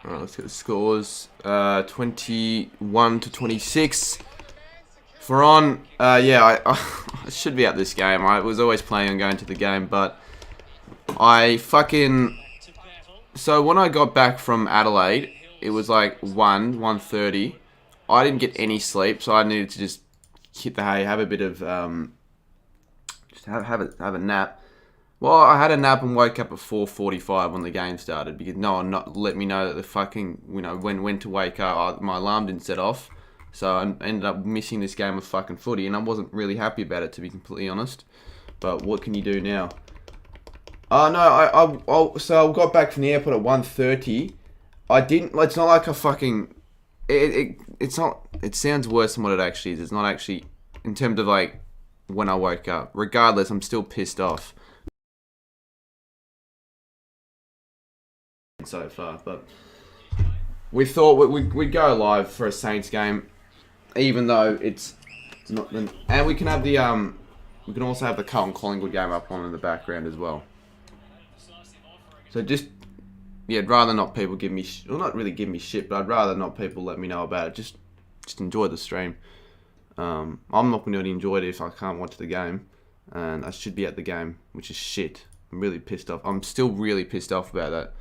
Alright, let's get the scores. 21 to 26. For on, yeah, I should be at this game. I was always planning on going to the game, but I fucking... So when I got back from Adelaide, it was like 1:30. I didn't get any sleep, so I needed to just hit the hay, have a bit of, just have a nap. Well, I had a nap and woke up at 4:45 when the game started because no one let me know that the fucking, when to wake up. My alarm didn't set off, so I ended up missing this game of fucking footy, and I wasn't really happy about it, to be completely honest. But what can you do now? Oh no, so I got back from the airport at 1:30. I didn't. It's not like I fucking. It's not. It sounds worse than what it actually is. It's not actually in terms of like when I woke up. Regardless, I'm still pissed off so far, but we thought we'd go live for a Saints game, even though it's not. And we can have the we can also have the Carlton Collingwood game up on in the background as well. So just yeah, I'd rather not people give me well, not really give me shit, but I'd rather not people let me know about it. Just enjoy the stream. I'm not going to enjoy it if I can't watch the game, and I should be at the game, which is shit. I'm really pissed off. I'm still really pissed off about that.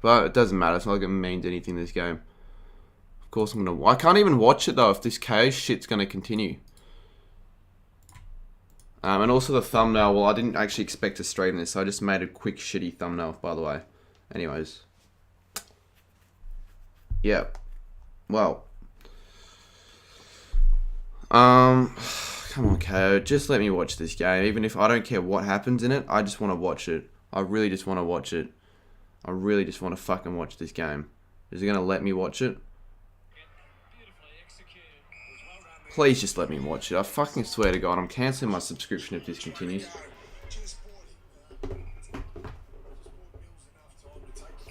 But it doesn't matter. It's not like it means anything, this game. Of course I'm gonna... I can't even watch it though if this chaos shit's gonna continue. And also the thumbnail, well, I didn't actually expect to stream this, so I just made a quick shitty thumbnail, by the way. Anyways. Yeah. Well. Come on, KO. Just let me watch this game. Even if I don't care what happens in it, I just want to watch it. I really just want to watch it. I really just want to fucking watch this game. Is it going to let me watch it? Please just let me watch it. I fucking swear to God, I'm cancelling my subscription if this continues.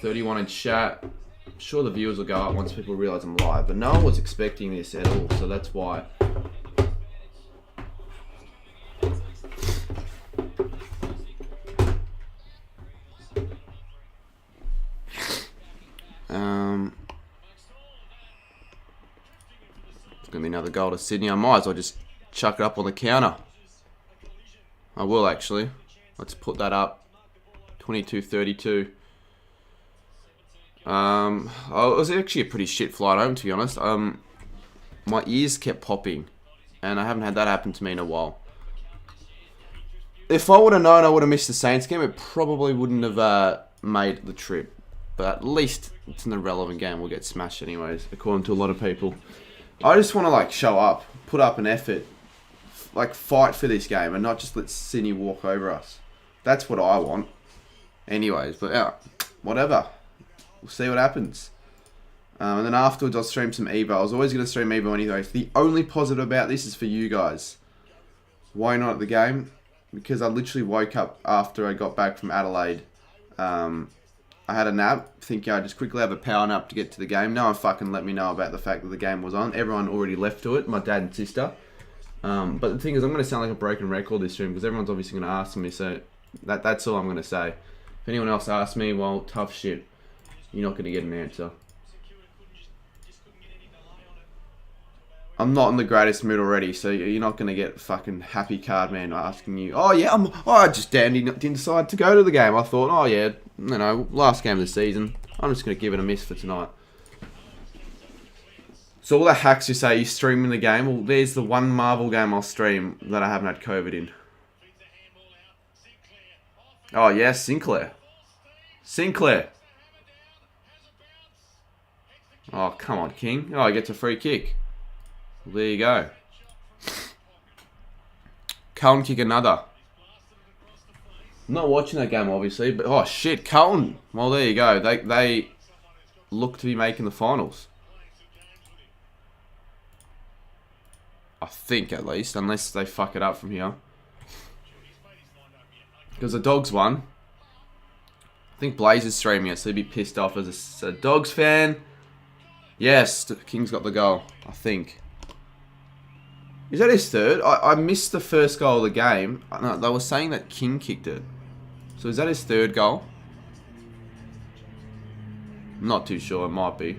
31 in chat. I'm sure the viewers will go up once people realise I'm live, but no one was expecting this at all, so that's why. It's going to be another goal to Sydney. I might as well just chuck it up on the counter. I will actually. Let's put that up. 22-32. It was actually a pretty shit flight home, to be honest. My ears kept popping, and I haven't had that happen to me in a while. If I would have known I would have missed the Saints game, it probably wouldn't have made the trip. But at least it's an irrelevant game. We'll get smashed anyways, according to a lot of people. I just want to like show up, put up an effort, like fight for this game, and not just let Sydney walk over us. That's what I want. Anyways, but yeah, whatever. We'll see what happens. And then afterwards, I'll stream some Evo. I was always going to stream Evo anyway. The only positive about this is for you guys. Why not at the game? Because I literally woke up after I got back from Adelaide. I had a nap, thinking I'd just quickly have a power nap to get to the game. No one fucking let me know about the fact that the game was on. Everyone already left to it, my dad and sister. But the thing is, I'm going to sound like a broken record this stream because everyone's obviously going to ask me, so that's all I'm going to say. If anyone else asks me, well, tough shit. You're not going to get an answer. I'm not in the greatest mood already, so you're not going to get fucking happy card man asking you, oh yeah, I just didn't decide to go to the game. I thought, oh yeah, last game of the season. I'm just going to give it a miss for tonight. So all the hacks you say you're streaming the game, well, there's the one Marvel game I'll stream that I haven't had COVID in. Oh yeah, Sinclair. Oh, come on, King. Oh, he gets a free kick. Well, there you go. Carlton kick another. I'm not watching that game, obviously, but oh shit, Carlton. Well, there you go. They look to be making the finals. I think, at least, unless they fuck it up from here. Because the Dogs won. I think Blaze is streaming it, so he'd be pissed off as a Dogs fan. Yes, the King's got the goal, I think. Is that his third? I missed the first goal of the game. No, they were saying that King kicked it. So is that his third goal? I'm not too sure. It might be.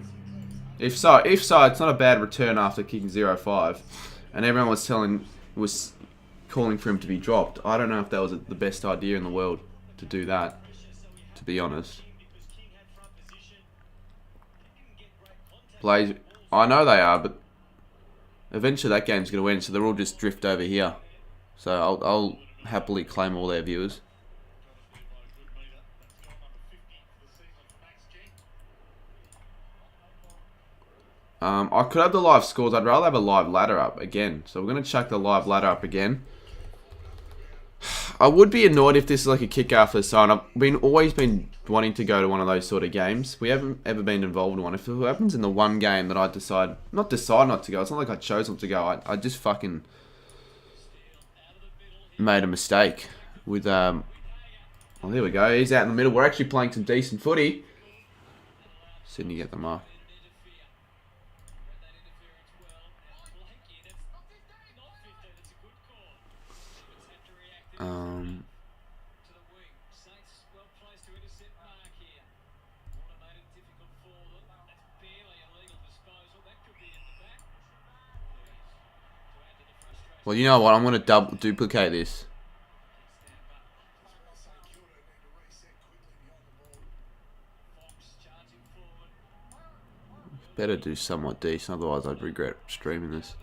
If so, it's not a bad return after kicking 0-5, and everyone was calling for him to be dropped. I don't know if that was the best idea in the world to do that, to be honest. Blaze, I know they are, but eventually that game's going to end, so they'll all just drift over here. So I'll happily claim all their viewers. I could have the live scores. I'd rather have a live ladder up again. So we're going to chuck the live ladder up again. I would be annoyed if this is like a kick after the sign. I've always been wanting to go to one of those sort of games. We haven't ever been involved in one. If it happens in the one game that I not to go. It's not like I chose not to go. I just fucking made a mistake with oh, there we go. He's out in the middle. We're actually playing some decent footy. Sydney get the mark. Well, you know what? I'm going to duplicate this. Better do somewhat decent, otherwise I'd regret streaming this.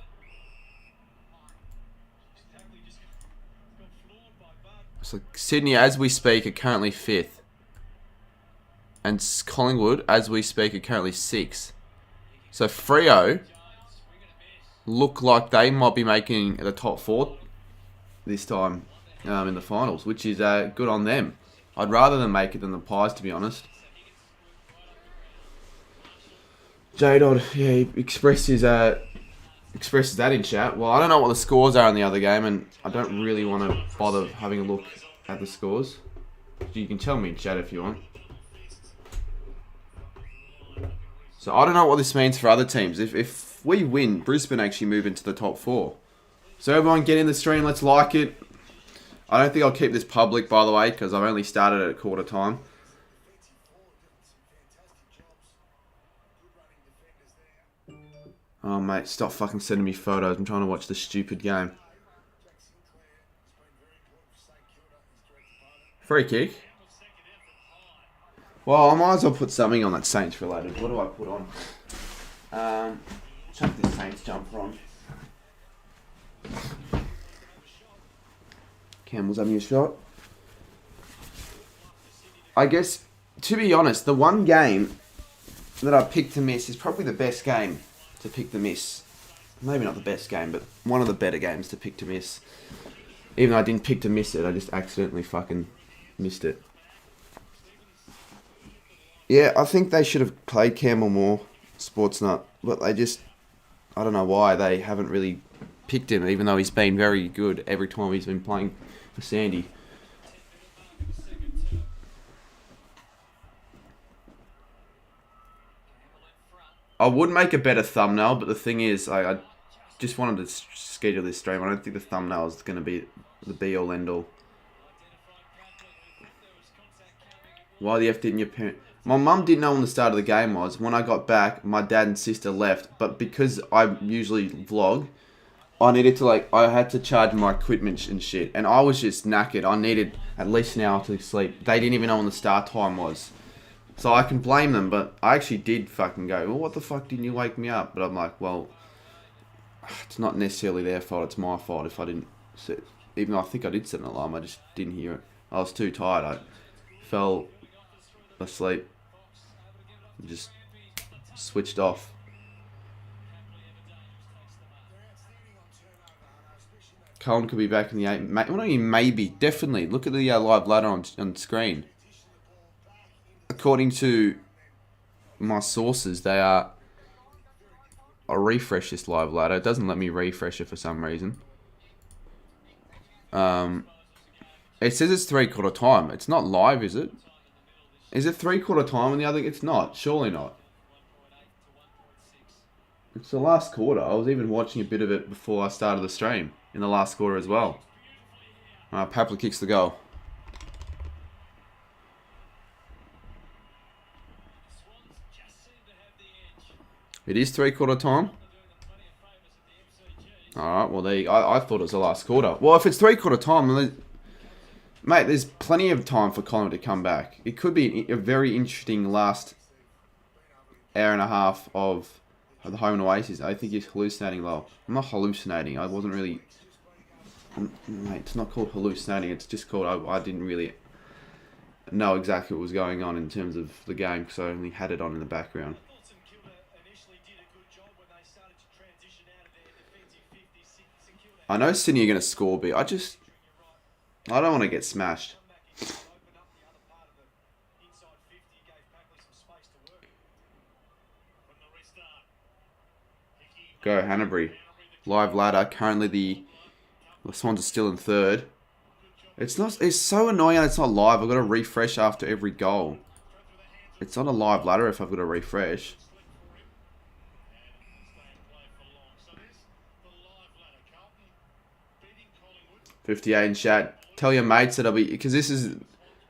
So Sydney, as we speak, are currently 5th. And Collingwood, as we speak, are currently 6th. So Freo look like they might be making the top 4 this time in the finals, which is good on them. I'd rather them make it than the Pies, to be honest. J-Dod, yeah, he expresses that in chat. Well, I don't know what the scores are in the other game, and I don't really want to bother having a look at the scores. You can tell me in chat if you want. So I don't know what this means for other teams. If we win, Brisbane actually move into the top 4. So everyone get in the stream, let's like it. I don't think I'll keep this public, by the way, because I've only started at quarter time. Oh, mate, stop fucking sending me photos. I'm trying to watch the stupid game. Free kick. Well, I might as well put something on that Saints related. What do I put on? Chuck this Saints jumper on. Campbell's having a shot. I guess, to be honest, the one game that I picked to miss is probably the best game to pick to miss. Maybe not the best game, but one of the better games to pick to miss. Even though I didn't pick to miss it, I just accidentally fucking missed it. Yeah, I think they should have played Campbell more, Sportsnut, but they just, I don't know why they haven't really picked him, even though he's been very good every time he's been playing for Sandy. I would make a better thumbnail, but the thing is, I just wanted to schedule this stream. I don't think the thumbnail is going to be the be-all, end-all. Why the F didn't your parent... My mum didn't know when the start of the game was. When I got back, my dad and sister left. But because I usually vlog, I needed to, I had to charge my equipment and shit. And I was just knackered. I needed at least an hour to sleep. They didn't even know when the start time was. So I can blame them, but I actually did fucking go, well, what the fuck didn't you wake me up? But I'm like, well, it's not necessarily their fault. It's my fault if I didn't set... Even though I think I did set an alarm, I just didn't hear it. I was too tired. I fell asleep. Just switched off. Colin could be back in the 8. Well, not even maybe. Definitely. Look at the live ladder on screen. According to my sources, they are... I'll refresh this live ladder. It doesn't let me refresh it for some reason. It says it's 3/4 time. It's not live, is it? Is it 3/4 time on the other? It's not. Surely not. It's the last quarter. I was even watching a bit of it before I started the stream. In the last quarter as well. Papler kicks the goal. It is 3/4 time. Alright, well, there you go. I thought it was the last quarter. Well, if it's 3/4 time, then, mate, there's plenty of time for Collingwood to come back. It could be a very interesting last hour and a half of the home and away season. I think he's hallucinating, Lowell. I'm not hallucinating. I wasn't really... Mate, it's not called hallucinating. It's just called... I didn't really know exactly what was going on in terms of the game because I only had it on in the background. I know Sydney are going to score, but I don't want to get smashed. Go, Hanbury. Live ladder. Currently the Swans are still in third. It's so annoying it's not live. I've got to refresh after every goal. It's not a live ladder if I've got to refresh. 58 in chat. Tell your mates that I'll be... Because this is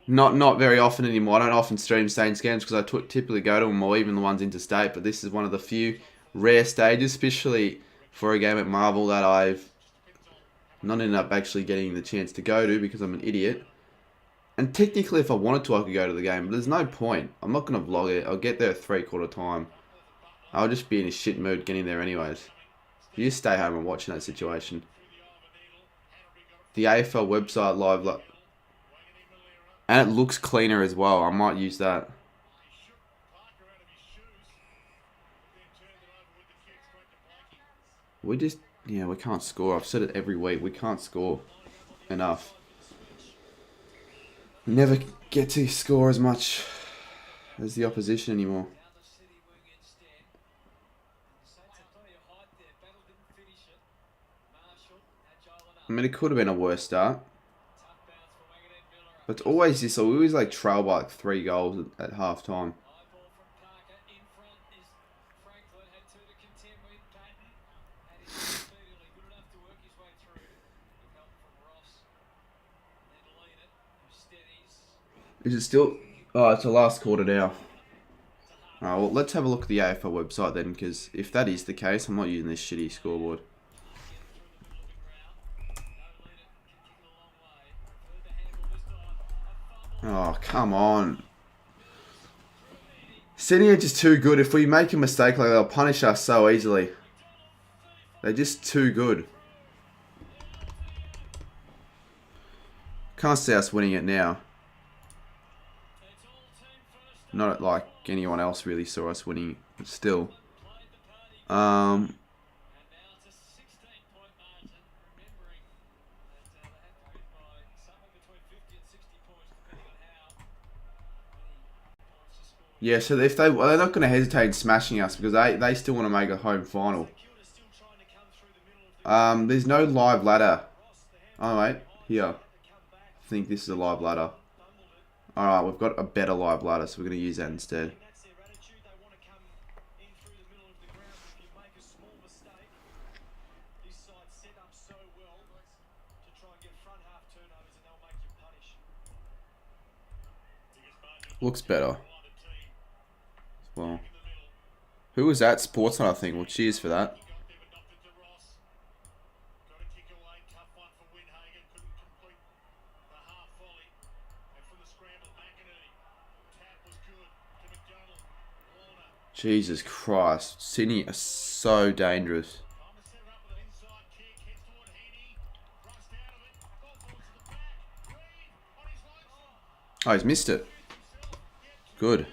not very often anymore. I don't often stream Saints games because I typically go to them or even the ones interstate. But this is one of the few rare stages, especially for a game at Marvel, that I've not ended up actually getting the chance to go to because I'm an idiot. And technically, if I wanted to, I could go to the game. But there's no point. I'm not going to vlog it. I'll get there at 3/4 time. I'll just be in a shit mood getting there anyways. You just stay home and watch in that situation. The AFL website live, and it looks cleaner as well. I might use that. We can't score. I've said it every week. We can't score enough. We never get to score as much as the opposition anymore. I mean, it could have been a worse start. But it's always this. We always trail by 3 goals at half time. Is it still... Oh, it's the last quarter now. Alright, well, let's have a look at the AFL website then, because if that is the case, I'm not using this shitty scoreboard. Oh, come on. Sydney are just too good. If we make a mistake like that, they'll punish us so easily. They're just too good. Can't see us winning it now. Not like anyone else really saw us winning, but still. Yeah, so if they're not going to hesitate in smashing us because they still want to make a home final. There's no live ladder. Oh wait, here. I think this is a live ladder. Alright, we've got a better live ladder, so we're going to use that instead. Looks better. Well, who was that? Sportsnet, I think. Well, cheers for that. Jesus Christ. Sydney are so dangerous. Oh, he's missed it. Good.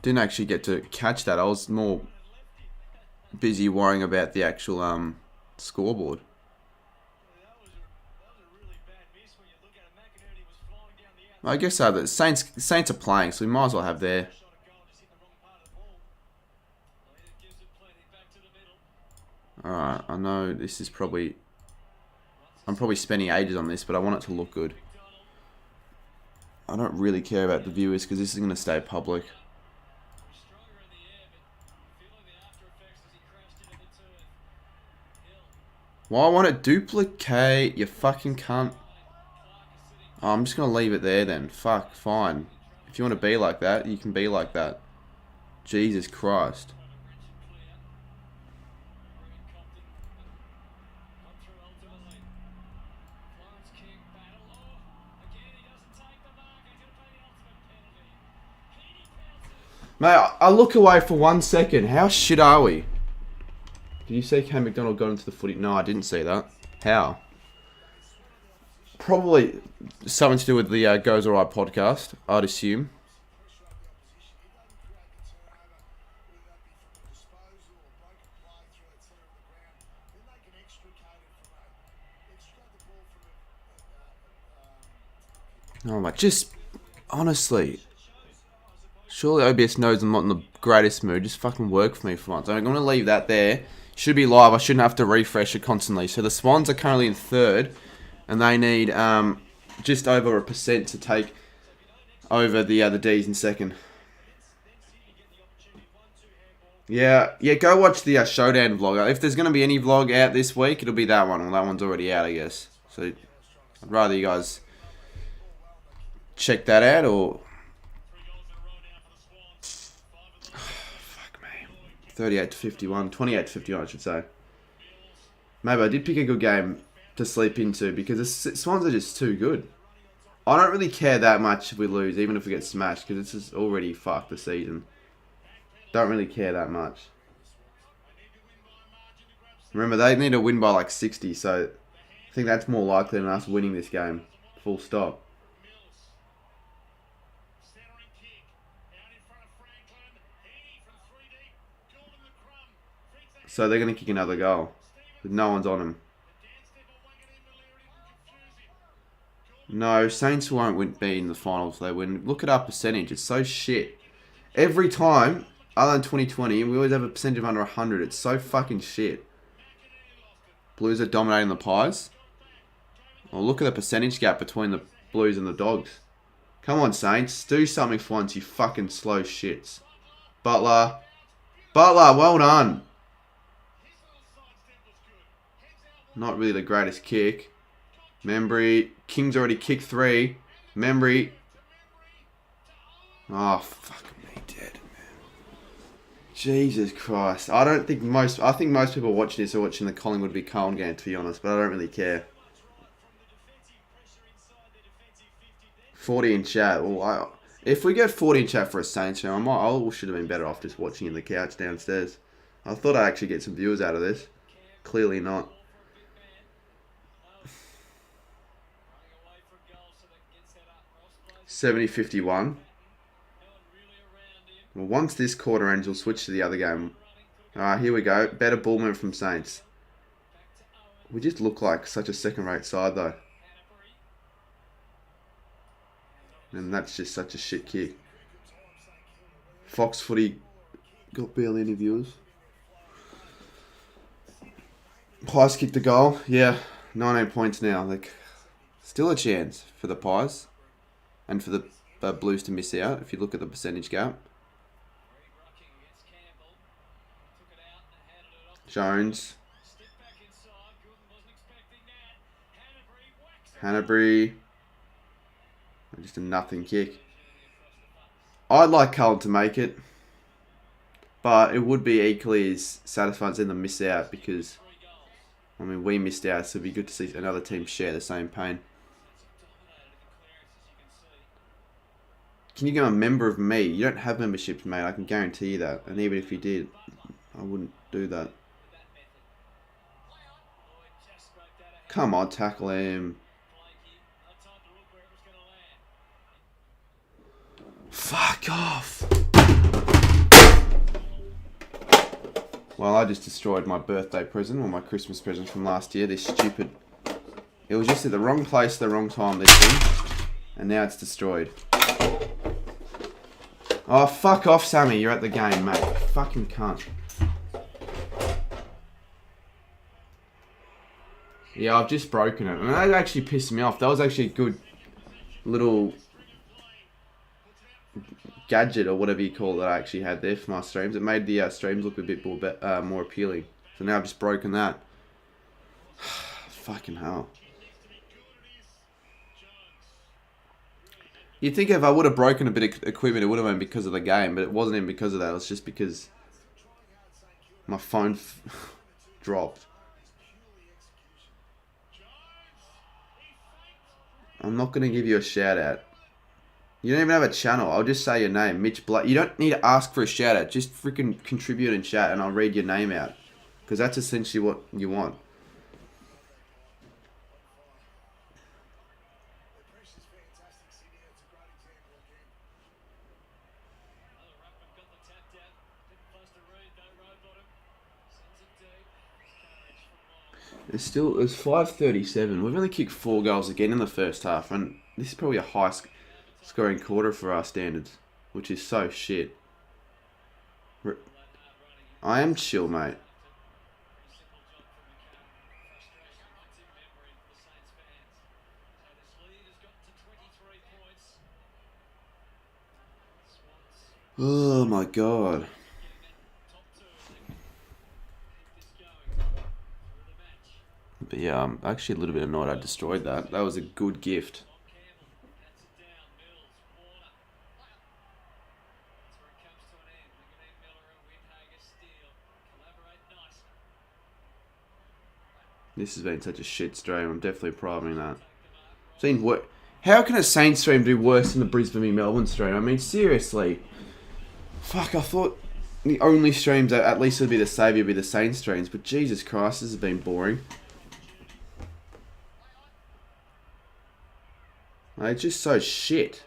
Didn't actually get to catch that. I was more busy worrying about the actual scoreboard. I guess the Saints are playing, so we might as well have their... Alright, I know this is probably... I'm probably spending ages on this, but I want it to look good. I don't really care about the viewers because this is going to stay public. Well, I want to duplicate, you fucking cunt. Oh, I'm just going to leave it there then. Fuck, fine. If you want to be like that, you can be like that. Jesus Christ. Mate, I look away for 1 second. How shit are we? Did you see Cam McDonald got into the footy? No, I didn't see that. How? Probably something to do with the Goes Alright podcast, I'd assume. Oh my, just honestly, surely OBS knows I'm not in the greatest mood. Just fucking work for me for once. I'm going to leave that there. Should be live. I shouldn't have to refresh it constantly. So the Swans are currently in third, and they need just over 1% to take over the D's in second. Yeah, go watch the Showdown vlog. If there's going to be any vlog out this week, it'll be that one. Well, that one's already out, I guess. So I'd rather you guys check that out, or 38 to 51, 28 to 51, I should say. Maybe I did pick a good game to sleep into because the Swans are just too good. I don't really care that much if we lose, even if we get smashed, because it's just already fucked the season. Don't really care that much. Remember, they need to win by like 60, so I think that's more likely than us winning this game. Full stop. So they're going to kick another goal. But no one's on them. No, Saints won't be in the finals. They win. Look at our percentage. It's so shit. Every time, other than 2020, we always have a percentage of under 100. It's so fucking shit. Blues are dominating the Pies. Oh, look at the percentage gap between the Blues and the Dogs. Come on, Saints. Do something for once, you fucking slow shits. Butler, well done. Not really the greatest kick. Membry. King's already kicked 3. Membry. Oh, fuck me dead, man. Jesus Christ. I think most people watching this are watching the Collingwood v Carlton game, to be honest, but I don't really care. 40 in chat. Well, if we get 40 in chat for a Saints show, I should have been better off just watching in the couch downstairs. I thought I'd actually get some viewers out of this. Clearly not. 70-51. Well, once this quarter ends, we'll switch to the other game. Alright, here we go. Better ball movement from Saints. We just look like such a second-rate side, though. And that's just such a shit kick. Fox footy got barely any viewers. Pies kicked the goal. Yeah, 19 points now. Like, still a chance for the Pies. And for the Blues to miss out, if you look at the percentage gap. Jones. Hanbury. Just a nothing kick. I'd like Carlton to make it. But it would be equally as satisfying as them miss out because, I mean, we missed out, so it'd be good to see another team share the same pain. Can you become a member of me? You don't have memberships, mate. I can guarantee you that. And even if you did, I wouldn't do that. Come on, tackle him. Fuck off. Well, I just destroyed my birthday present or my Christmas present from last year. This stupid... It was just at the wrong place at the wrong time, this thing. And now it's destroyed. Oh, fuck off, Sammy. You're at the game, mate. Fucking cunt. Yeah, I've just broken it. And that actually pissed me off. That was actually a good little gadget or whatever you call it that I actually had there for my streams. It made the streams look a bit more appealing. So now I've just broken that. Fucking hell. You'd think if I would have broken a bit of equipment, it would have been because of the game, but it wasn't even because of that. It was just because my phone dropped. I'm not going to give you a shout out. You don't even have a channel. I'll just say your name, Mitch Black. You don't need to ask for a shout out. Just freaking contribute in chat and I'll read your name out. Because that's essentially what you want. It's 5:37. We've only kicked 4 goals again in the first half, and this is probably a high scoring quarter for our standards, which is so shit. I am chill, mate. Oh my god. But yeah, I'm actually a little bit annoyed I destroyed that. That was a good gift. This has been such a shit stream. I'm definitely priming that. Seen what? How can a Saints stream do worse than the Brisbane v Melbourne stream? I mean, seriously. Fuck, I thought the only streams that at least would be the Xavier would be the Saints streams, but Jesus Christ, this has been boring. It's just so shit.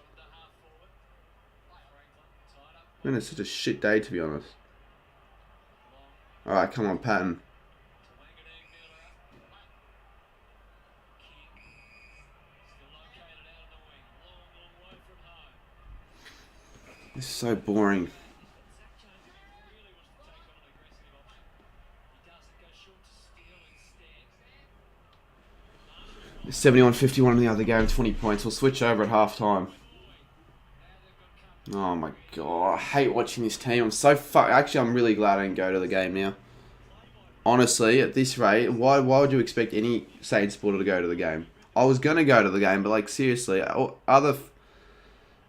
Man, it's such a shit day, to be honest. Alright, come on, Patton. This is so boring. 71-51 in the other game, 20 points. We'll switch over at half-time. Oh my god, I hate watching this team. I'm so Actually, I'm really glad I didn't go to the game now. Honestly, at this rate, why would you expect any Saints supporter to go to the game? I was going to go to the game, but like, seriously,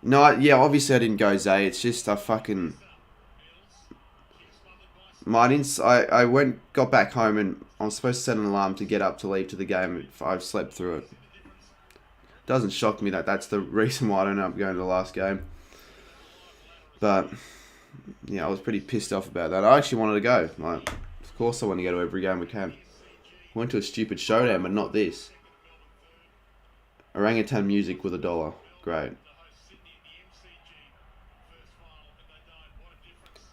No, yeah, obviously I didn't go, Zay. It's just I fucking... I got back home and I was supposed to set an alarm to get up to leave to the game if I slept through it. Doesn't shock me that that's the reason why I don't end up going to the last game. But, yeah, I was pretty pissed off about that. I actually wanted to go. Like, of course I want to go to every game we can. Went to a stupid showdown, but not this. Orangutan music with $1. Great.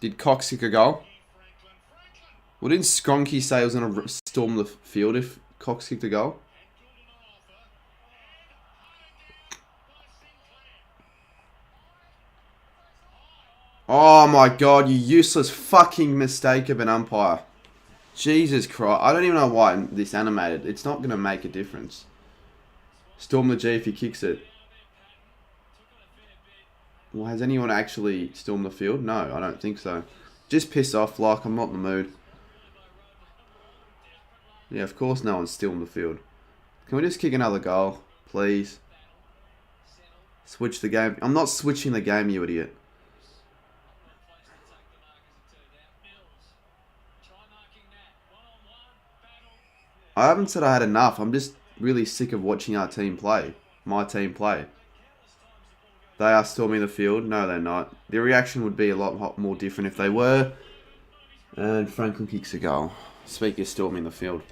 Did Cox kick a goal? Well, didn't Skronky say he was going to storm the field if Cox kicked a goal? Oh my god, you useless fucking mistake of an umpire. Jesus Christ. I don't even know why this animated. It's not going to make a difference. Storm the G if he kicks it. Well, has anyone actually stormed the field? No, I don't think so. Just piss off, like, I'm not in the mood. Yeah, of course no one's stormed the field. Can we just kick another goal, please? Switch the game. I'm not switching the game, you idiot. I haven't said I had enough. I'm just really sick of watching our team play. My team play. They are storming the field. No, they're not. The reaction would be a lot more different if they were. And Franklin kicks a goal. Speaker storming the field.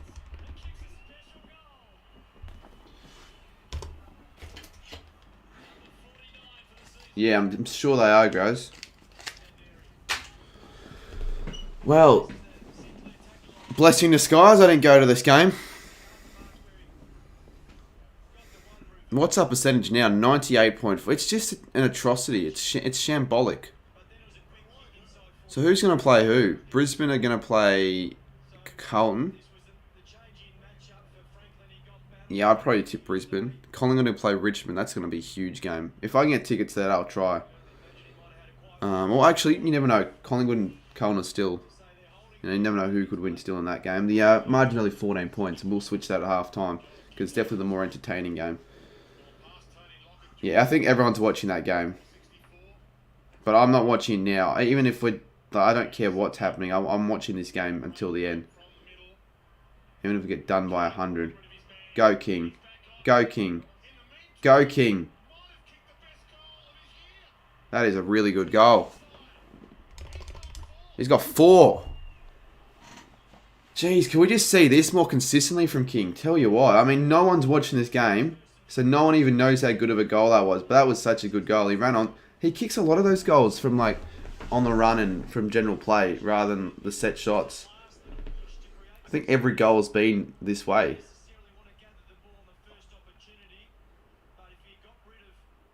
Yeah, I'm sure they are, guys. Well, blessing in disguise, I didn't go to this game. What's our percentage now? 98.4. It's just an atrocity. It's shambolic. So who's going to play who? Brisbane are going to play Carlton. Yeah, I'd probably tip Brisbane. Collingwood going to play Richmond. That's going to be a huge game. If I can get tickets to that, I'll try. Well, actually, you never know. Collingwood and Carlton are still... You never know who could win still in that game. The margin only 14 points, and we'll switch that at half-time. Because it's definitely the more entertaining game. Yeah, I think everyone's watching that game. But I'm not watching it now. Even if I don't care what's happening. I'm watching this game until the end. Even if we get done by 100. Go, King. Go, King. Go, King. That is a really good goal. He's got 4. Jeez, can we just see this more consistently from King? Tell you what, I mean, no one's watching this game, so no one even knows how good of a goal that was. But that was such a good goal. He ran on. He kicks a lot of those goals from like on the run and from general play rather than the set shots. I think every goal has been this way.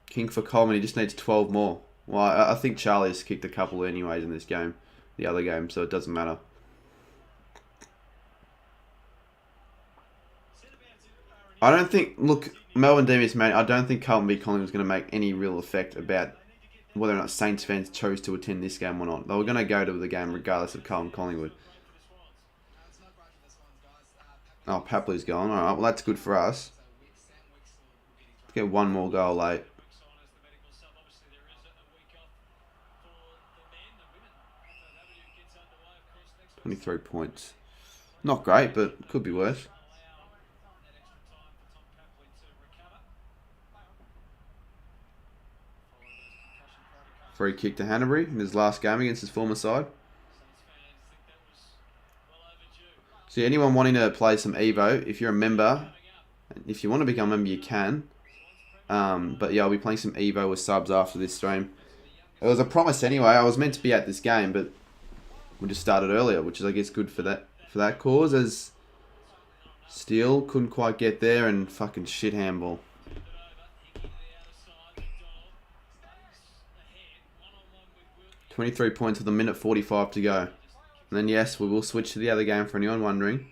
King for Coleman, he just needs 12 more. Well, I think Charlie has kicked a couple anyways in this game, the other game, so it doesn't matter. I don't think, look, Melbourne Demons, man, I don't think Carlton v Collingwood was going to make any real effect about whether or not Saints fans chose to attend this game or not. They were going to go to the game regardless of Carlton Collingwood. Oh, Papley's gone. Alright, well that's good for us. Let's get one more goal late. 23 points. Not great, but could be worse. Free kick to Hanbury in his last game against his former side. So anyone wanting to play some Evo, if you're a member, if you want to become a member, you can. But yeah, I'll be playing some Evo with subs after this stream. It was a promise anyway. I was meant to be at this game, but we just started earlier, which is I guess good for that cause. As Steele couldn't quite get there and fucking shit handball. 23 points with a minute 45 to go. And then yes, we will switch to the other game for anyone wondering.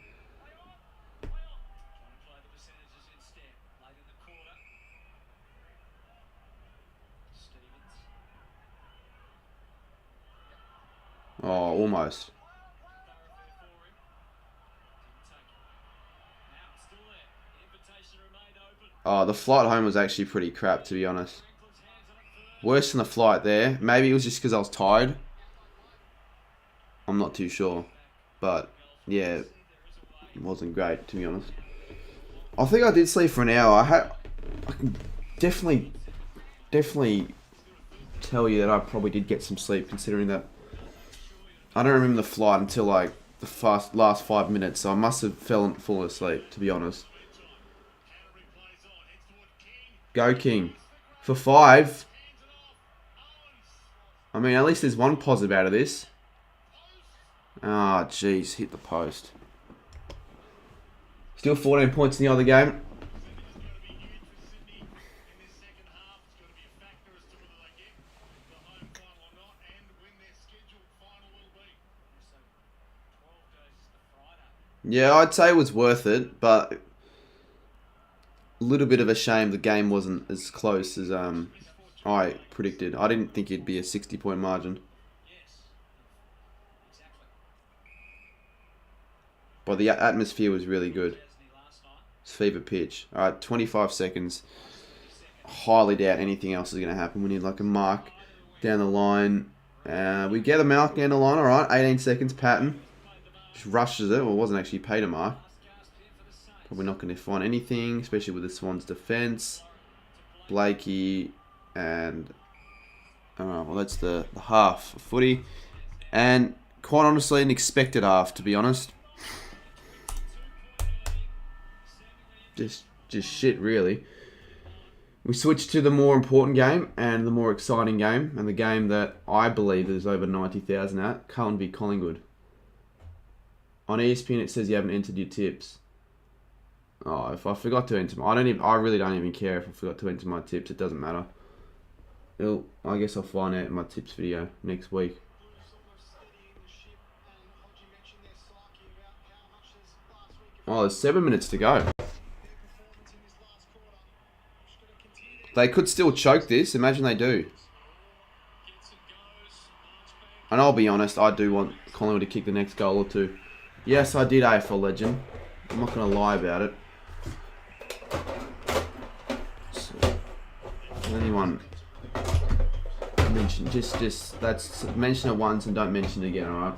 Oh, almost. Oh, the flight home was actually pretty crap, to be honest. Worse than the flight there. Maybe it was just because I was tired. I'm not too sure. But, yeah, it wasn't great, to be honest. I think I did sleep for an hour. I can definitely tell you that I probably did get some sleep, considering that I don't remember the flight until like the last 5 minutes, so I must have fallen asleep, to be honest. Go King. For 5. I mean, at least there's one positive out of this. Ah, jeez, hit the post. Still 14 points in the other game. Yeah, I'd say it was worth it, but a little bit of a shame the game wasn't as close as I predicted. I didn't think it'd be a 60-point margin. But the atmosphere was really good. It's fever pitch. Alright, 25 seconds. Highly doubt anything else is going to happen. We need like a mark down the line. We get a mark down the line. Alright, 18 seconds. Patton just rushes it. Well, it wasn't actually paid a mark. Probably not going to find anything, especially with the Swans' defence. Blakey and... Alright, well that's the half of footy. And quite honestly, an expected half, to be honest. Just shit, really. We switched to the more important game and the more exciting game, and the game that I believe is over 90,000 at, Carlton v Collingwood. On ESPN it says you haven't entered your tips. Oh, if I forgot to enter, I really don't even care if I forgot to enter my tips. It doesn't matter. I guess I'll find out in my tips video next week. Oh, there's 7 minutes to go. They could still choke this. Imagine they do. And I'll be honest, I do want Collingwood to kick the next goal or two. Yes, I did AFL Legend. I'm not going to lie about it. So, anyone mention that's mention it once and don't mention it again, alright?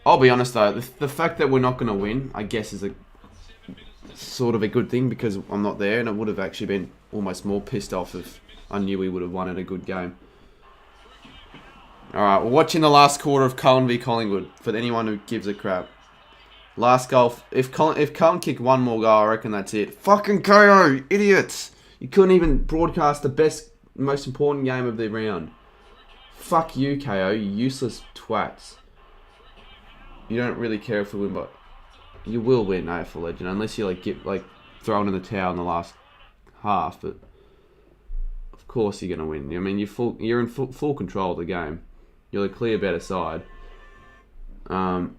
I'll be honest though, the fact that we're not going to win, I guess, is a sort of a good thing because I'm not there, and I would have actually been almost more pissed off if I knew we would have won in a good game. Alright, we're watching the last quarter of Cullen v Collingwood, for anyone who gives a crap. Last goal. If Cullen kick one more goal, I reckon that's it. Fucking KO, idiots! You couldn't even broadcast the best, most important game of the round. Fuck you, KO, you useless twats. You don't really care if we win, but you will win AFL Legend, unless you get thrown in the towel in the last half. But of course you're gonna win. I mean, you're in full control of the game. You're the clear better side. We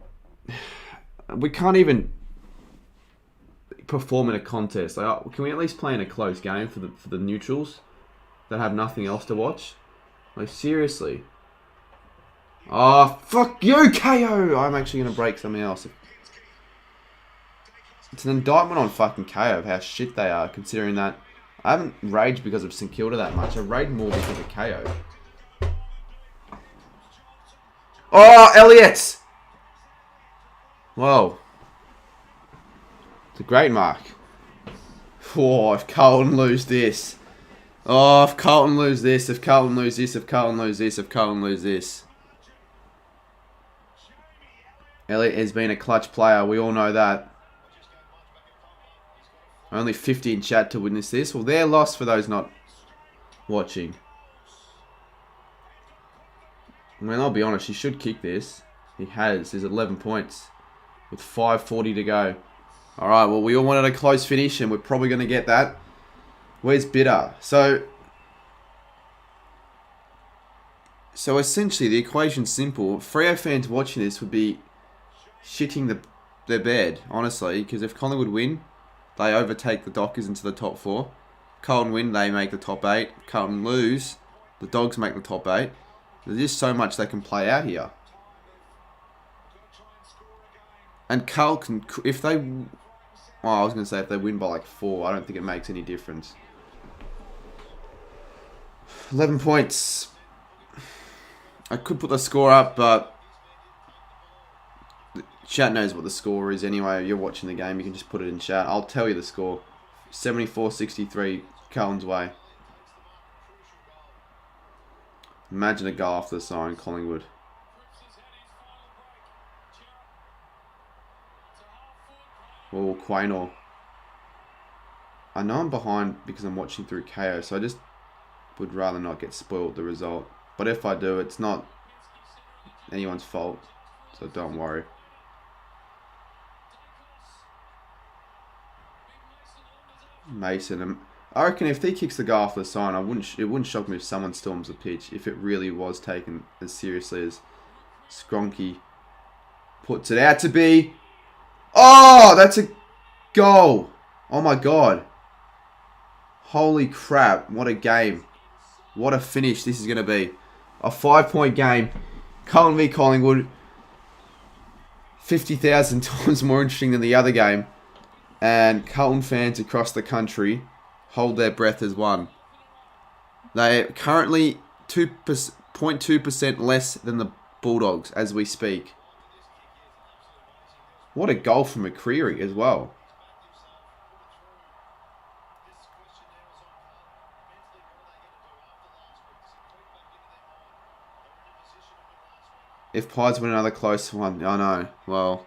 can't even perform in a contest. Can we at least play in a close game for the neutrals that have nothing else to watch? Seriously. Oh, fuck you, KO! I'm actually going to break something else. It's an indictment on fucking KO of how shit they are, considering that I haven't raged because of St Kilda that much. I raged more because of KO. Oh, Elliott! Whoa. It's a great mark. Oh, if Carlton lose this. Oh, if Carlton lose this, if Carlton lose this, if Carlton lose this, if Carlton lose this. Elliott has been a clutch player, we all know that. Only 50 in chat to witness this. Well, they're lost for those not watching. I mean, I'll be honest, he should kick this. He has. There's 11 points with 5:40 to go. Alright, well, we all wanted a close finish, and we're probably going to get that. Where's Bitter? So essentially, the equation's simple. Freo fans watching this would be shitting their bed, honestly, because if Collingwood win, they overtake the Dockers into the top 4. Carlton win, they make the top 8. Carlton lose, the Dogs make the top 8. There's just so much they can play out here. And Carlton, if they... Oh, I was going to say if they win by 4, I don't think it makes any difference. 11 points. I could put the score up, but... Chat knows what the score is anyway. You're watching the game, you can just put it in chat. I'll tell you the score. 74-63, Carlton's way. Imagine a goal after the siren, Collingwood. Oh, Quaynor. I know I'm behind because I'm watching through KO, so I just would rather not get spoiled the result. But if I do, it's not anyone's fault, so don't worry. Mason, I reckon if he kicks the goal after the sign, it wouldn't shock me if someone storms the pitch, if it really was taken as seriously as Skronky puts it out to be. Oh, that's a goal. Oh my god. Holy crap, what a game. What a finish this is going to be. A 5-point game. Cullen v Collingwood. 50,000 times more interesting than the other game. And Carlton fans across the country hold their breath as one. They are currently 0.2% less than the Bulldogs as we speak. What a goal from McCreary as well. If Pies win another close one, I know. Well,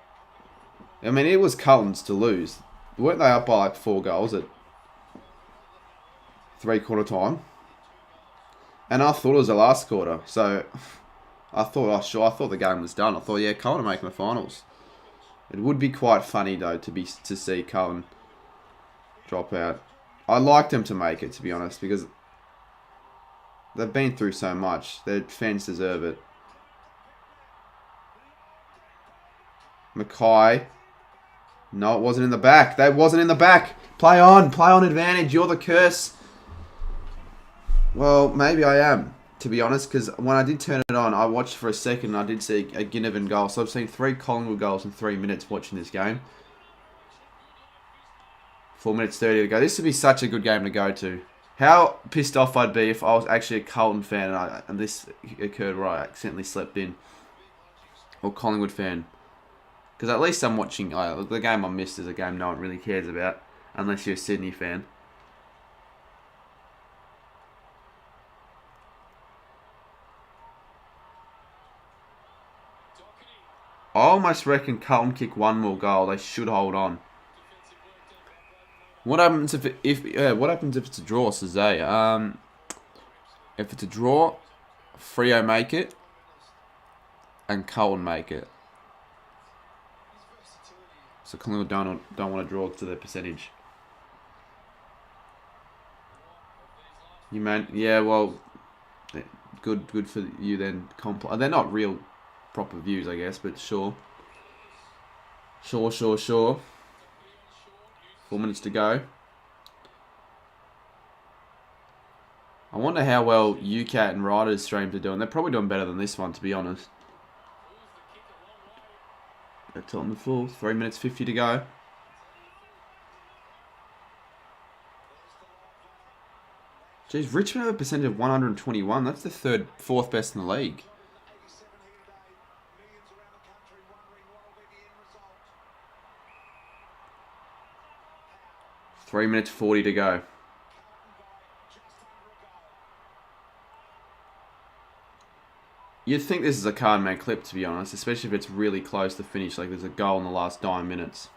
I mean, it was Carlton's to lose. Weren't they up by 4 goals at 3/4 time? And I thought it was the last quarter. So I thought the game was done. I thought, yeah, Carlton are making the finals. It would be quite funny though to see Carlton drop out. I liked them to make it, to be honest, because they've been through so much. Their fans deserve it. Mackay. No, it wasn't in the back. That wasn't in the back. Play on advantage. You're the curse. Well, maybe I am, to be honest, because when I did turn it on, I watched for a second and I did see a Ginnivan goal. So I've seen 3 Collingwood goals in 3 minutes watching this game. 4 minutes 30 to go. This would be such a good game to go to. How pissed off I'd be if I was actually a Carlton fan and this occurred where I accidentally slept in. Or Collingwood fan. Because at least I'm watching... the game I missed is a game no one really cares about. Unless you're a Sydney fan. I almost reckon Carlton kick one more goal. They should hold on. What happens if what happens if it's a draw, Sazay? If it's a draw, Freo make it, and Carlton make it. So Collingwood don't want to draw to their percentage. You man, yeah, well, good for you then. They're not real proper views, I guess, but sure. Sure. 4 minutes to go. I wonder how well UCAT and Riders streams are doing. They're probably doing better than this one, to be honest. That's on the full. 3 minutes 50 to go. Jeez, Richmond have a percentage of 121. That's the fourth best in the league. Three minutes 40 to go. You'd think this is a card-man clip, to be honest, especially if it's really close to finish, like there's a goal in the last 9 minutes.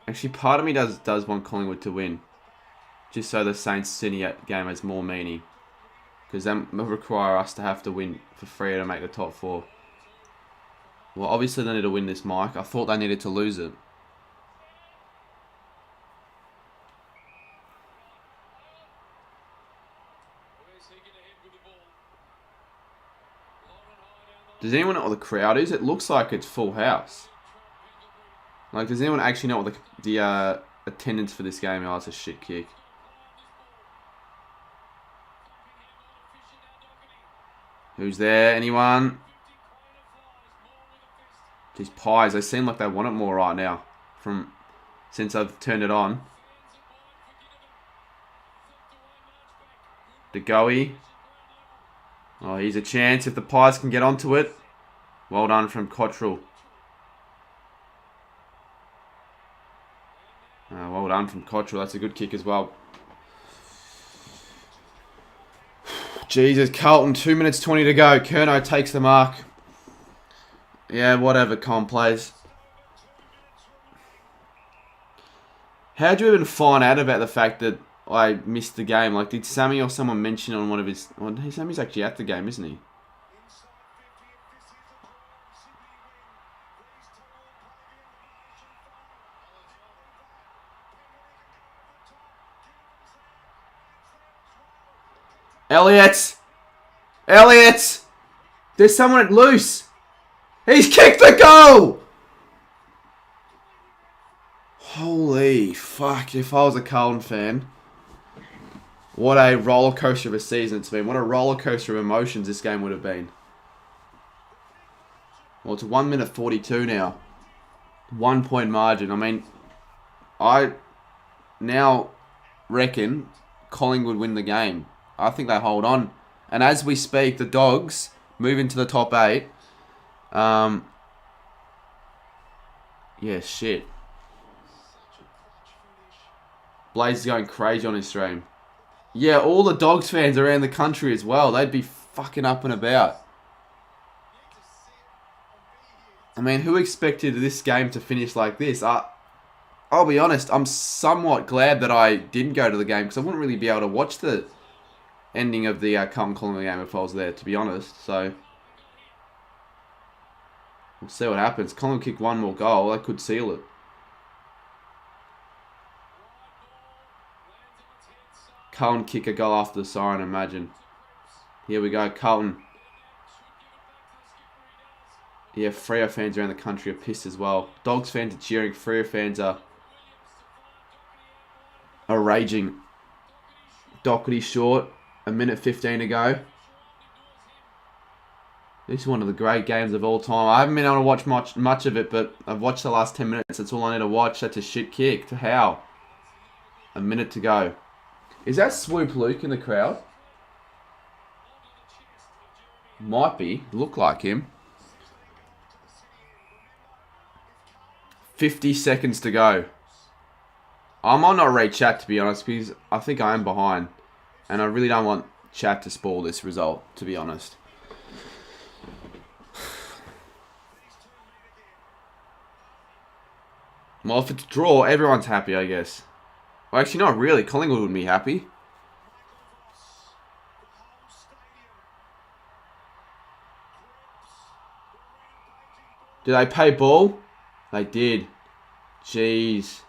Actually, part of me does want Collingwood to win, just so the Saints-Sydney game has more meaning, because that will require us to have to win for Freo to make the top 4. Well, obviously they need to win this, Mike. I thought they needed to lose it. Does anyone know what the crowd is? It looks like it's full house. Like, does anyone actually know what the attendance for this game is? Oh, it's a shit kick. Who's there? Anyone? These pies, they seem like they want it more right now. Since I've turned it on. DeGoey. Oh, here's a chance if the Pies can get onto it. Well done from Cottrell. Well done from Cottrell. That's a good kick as well. Jesus, Carlton, 2 minutes 20 to go. Curnow takes the mark. Yeah, whatever, Con plays. How'd you even find out about the fact that I missed the game? Like, did Sammy or someone mention on one of his... Well, Sammy's actually at the game, isn't he? Elliott! Elliott! There's someone loose! He's kicked the goal! Holy fuck, if I was a Carlton fan. What a roller coaster of a season it's been. What a roller coaster of emotions this game would have been. Well, it's 1 minute 42 now. 1 point margin. I mean, I now reckon Collingwood win the game. I think they hold on. And as we speak, the Dogs move into the top 8. Yeah, shit. Blaze is going crazy on his stream. Yeah, all the Dogs fans around the country as well. They'd be fucking up and about. I mean, who expected this game to finish like this? I'll be honest, I'm somewhat glad that I didn't go to the game because I wouldn't really be able to watch the ending of the Carlton Collingwood game if I was there, to be honest. So, we'll see what happens. Collingwood kick one more goal. That could seal it. Carlton kick a goal after the siren, imagine. Here we go, Carlton. Yeah, Freo fans around the country are pissed as well. Dogs fans are cheering. Freo fans are raging. Doherty short. 1 minute 15 to go. This is one of the great games of all time. I haven't been able to watch much of it, but I've watched the last 10 minutes. That's all I need to watch. That's a shit kick. To how? 1 minute to go. Is that Swoop Luke in the crowd? Might be. Look like him. 50 seconds to go. I might not read chat, to be honest, because I think I am behind. And I really don't want chat to spoil this result, to be honest. Well, if it's a draw, everyone's happy, I guess. Well, actually, not really. Collingwood would be happy. Did they pay ball? They did. Jeez.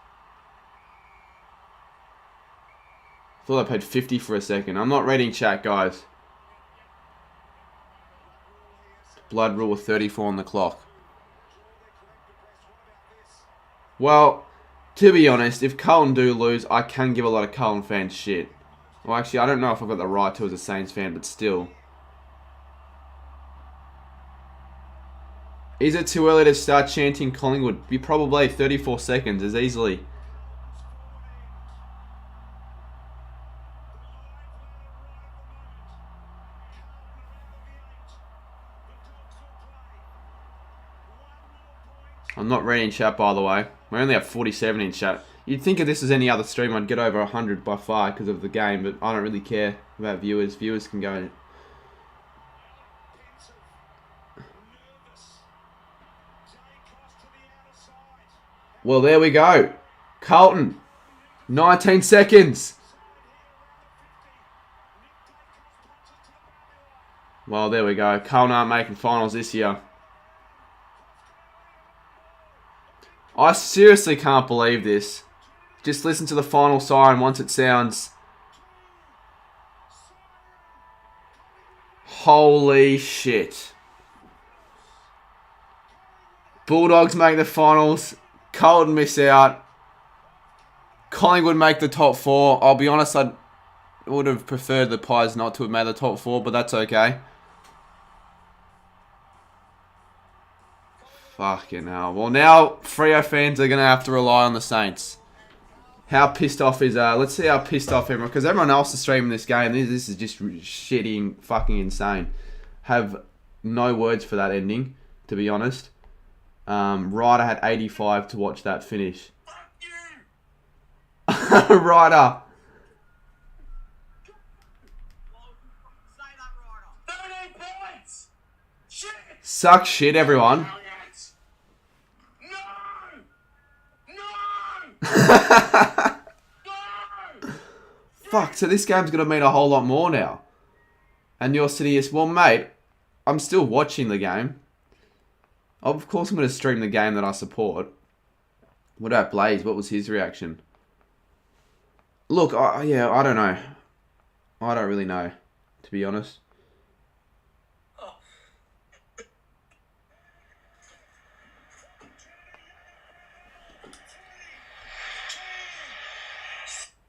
Thought I paid 50 for a second. I'm not reading chat, guys. Blood rule with 34 on the clock. Well, to be honest, if Carlton do lose, I can give a lot of Carlton fans shit. Well, actually, I don't know if I've got the right to as a Saints fan, but still. Is it too early to start chanting Collingwood? Be probably 34 seconds as easily. I'm not reading chat, by the way. We only have 47 in chat. You'd think if this was any other stream, I'd get over 100 by far because of the game, but I don't really care about viewers. Viewers can go. Well, there we go. Carlton, 19 seconds. Well, there we go. Carlton aren't making finals this year. I seriously can't believe this. Just listen to the final siren once it sounds. Holy shit. Bulldogs make the finals. Carlton miss out. Collingwood make the top four. I'll be honest, I would have preferred the Pies not to have made the top four, but that's okay. Fucking hell. Well, now Freo fans are going to have to rely on the Saints. How pissed off is... let's see how pissed off everyone... Because everyone else is streaming this game. This is just shitty, fucking insane. Have no words for that ending, to be honest. Ryder had 85 to watch that finish. Ryder. Suck shit, everyone. Fuck, so this game's going to mean a whole lot more now. And you're sitting here, well, mate, I'm still watching the game. Of course I'm going to stream the game that I support. What about Blaze? What was his reaction? Look, yeah, I don't know. I don't really know, to be honest.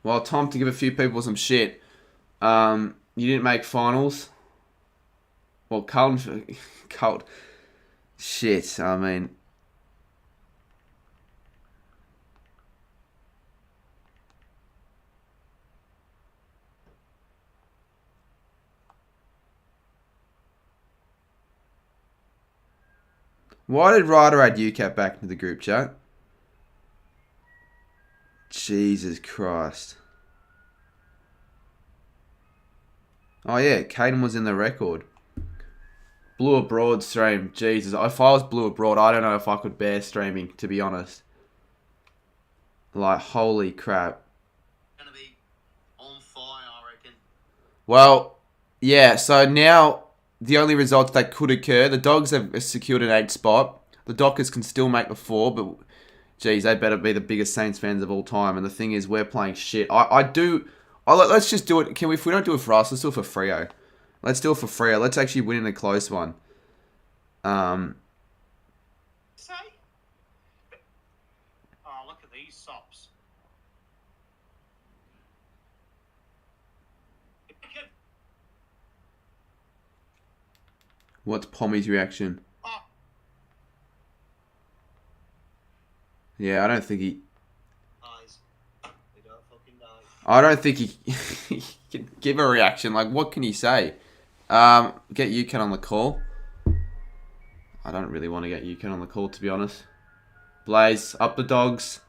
Well, time to give a few people some shit. You didn't make finals. Well, Carlton... Shit, I mean... Why did Ryder add UCAT back into the group chat? Jesus Christ. Oh yeah, Caden was in the record. Blue Abroad stream. Jesus, if I was Blue Abroad, I don't know if I could bear streaming, to be honest. Like, holy crap. Gonna be on fire, I reckon. Well, yeah, so now the only results that could occur, the Dogs have secured an 8th spot. The Dockers can still make the 4, but geez, they better be the biggest Saints fans of all time. And the thing is, we're playing shit. Let's just do it. If we don't do it for us, let's do it for Freo. Let's do it for Freo. Let's actually win in a close one. Say? Oh, look at these sops. What's Pommy's reaction? Oh. Yeah, I don't think he... Eyes. They don't fucking die. I don't think he can give a reaction. Like, what can he say? Get UCAN on the call. I don't really want to get UCAN on the call, to be honest. Blaze, up the Dogs.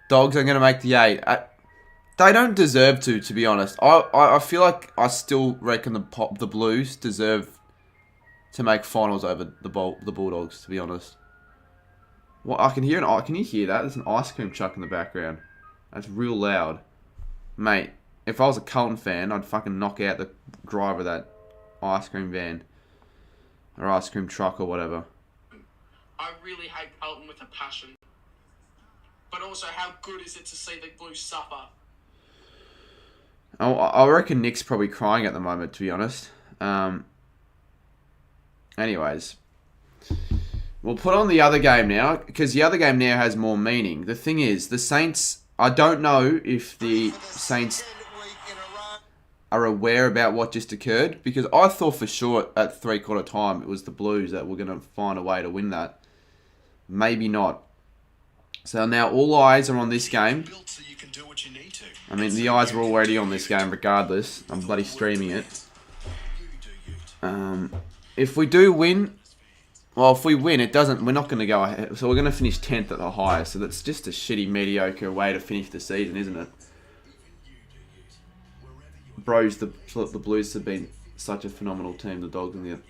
Dogs are going to make the 8. They don't deserve to be honest. I feel like I still reckon the Blues deserve to make finals over the Bulldogs, to be honest. Well, I can hear can you hear that? There's an ice cream truck in the background. That's real loud. Mate, if I was a Carlton fan, I'd fucking knock out the driver of that ice cream van. Or ice cream truck or whatever. I really hate Carlton with a passion. But also, how good is it to see the Blues suffer? I reckon Nick's probably crying at the moment, to be honest. Anyways. We'll put on the other game now, because the other game now has more meaning. The thing is, the Saints... I don't know if the Saints are aware about what just occurred, because I thought for sure at three-quarter time it was the Blues that were going to find a way to win that. Maybe not. So now all eyes are on this game. I mean, the eyes were already on this game regardless. I'm bloody streaming it. If we do win... Well, if we win, it doesn't. We're not going to go ahead. So we're going to finish 10th at the highest. So that's just a shitty, mediocre way to finish the season, isn't it? Bros, the Blues have been such a phenomenal team. The Dogs and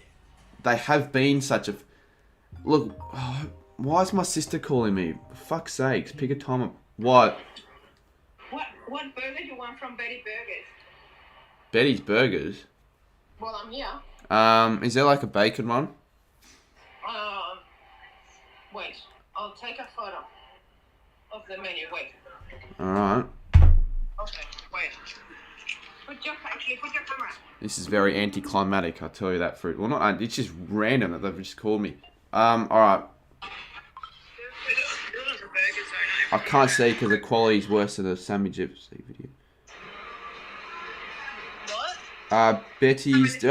they have been such a... Look, why is my sister calling me? For fuck's sakes, pick a time up. What? What burger do you want from Betty Burgers? Betty's Burgers? Well, I'm here. Is there like a bacon one? Wait. I'll take a photo of the menu. Wait. Alright. Okay, wait. Put your camera. This is very anticlimactic, I'll tell you that for it. Well, not, it's just random that they've just called me. Alright. I can't see because the quality's worse than the Sammy Gypsy video. What? Betty's...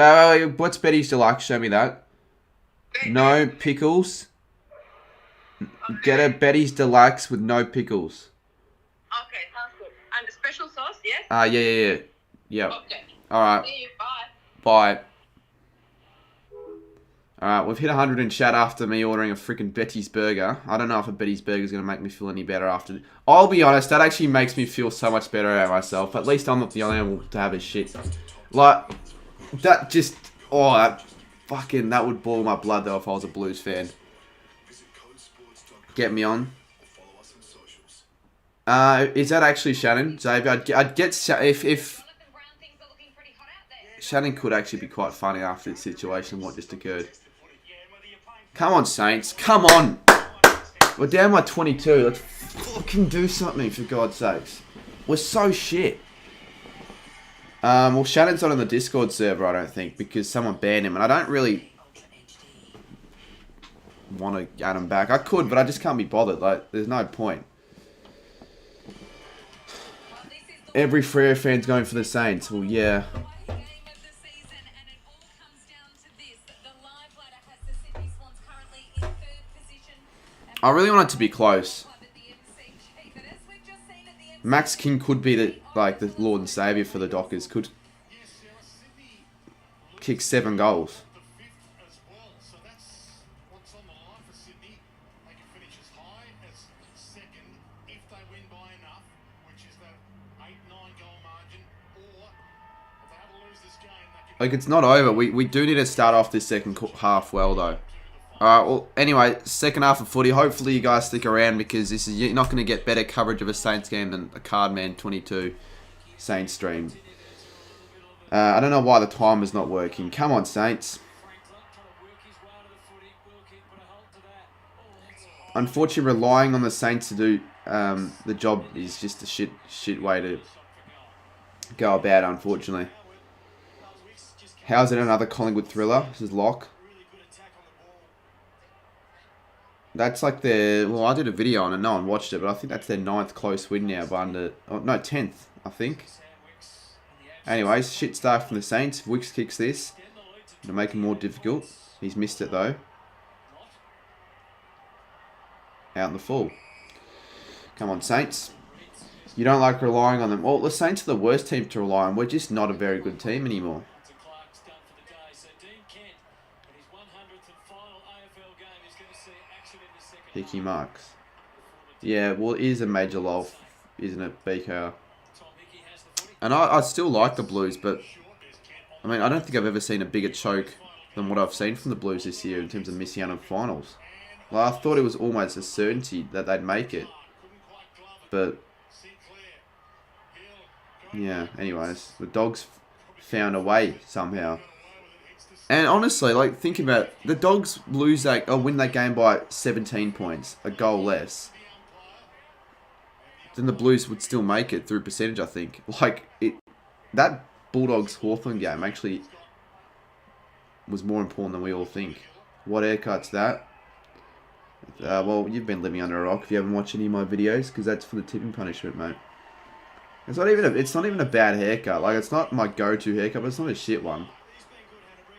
what's Betty's Deluxe? Show me that. No pickles. Okay. Get a Betty's Deluxe with no pickles. Okay, sounds good. And the special sauce, yes? Yeah. Yep. Okay. Alright. See you, bye. Bye. Alright, we've hit 100 in chat after me ordering a freaking Betty's Burger. I don't know if a Betty's Burger is going to make me feel any better after... I'll be honest, that actually makes me feel so much better about myself. At least I'm not the only one to have a shit. Like, that just... Oh, that would boil my blood though if I was a Blues fan. Get me on. Is that actually Shannon? Xavier, I'd get... If Shannon could actually be quite funny after this situation, what just occurred. Come on, Saints. Come on. We're down by 22. Let's fucking do something, for God's sakes. We're so shit. Well, Shannon's not on the Discord server, I don't think, because someone banned him, and I don't really want to add him back. I could, but I just can't be bothered. Like, there's no point. Every Freo fan's going for the Saints. Well, yeah. I really want it to be close. Max King could be the Lord and Saviour for the Dockers. Could kick 7 goals. Like, it's not over. We do need to start off this second half well, though. Alright, well, anyway, second half of footy. Hopefully you guys stick around because you're not going to get better coverage of a Saints game than a Cardman 22 Saints stream. I don't know why the timer's not working. Come on, Saints. Unfortunately, relying on the Saints to do the job is just a shit way to go about, unfortunately. How's it another Collingwood thriller? This is Lock. That's like their... Well, I did a video on it. No one watched it, but I think that's their 9th close win now by under... Oh, no, 10th, I think. Anyways, shit start from the Saints. Wicks kicks this to make it more difficult. He's missed it, though. Out in the full. Come on, Saints. You don't like relying on them. Well, the Saints are the worst team to rely on. We're just not a very good team anymore. Hickey marks. Yeah, well, it is a major lull, isn't it, BKR? And I still like the Blues, but I mean, I don't think I've ever seen a bigger choke than what I've seen from the Blues this year in terms of missing out on finals. Like, I thought it was almost a certainty that they'd make it. But, yeah, anyways, the Dogs found a way somehow. And honestly, like, think about it. The Dogs lose that, or win that game by 17 points, a goal less. Then the Blues would still make it through percentage, I think. Like, that Bulldogs-Hawthorn game actually was more important than we all think. What haircut's that? Well, you've been living under a rock if you haven't watched any of my videos, because that's for the tipping punishment, mate. It's not even a bad haircut. Like, it's not my go-to haircut, but it's not a shit one.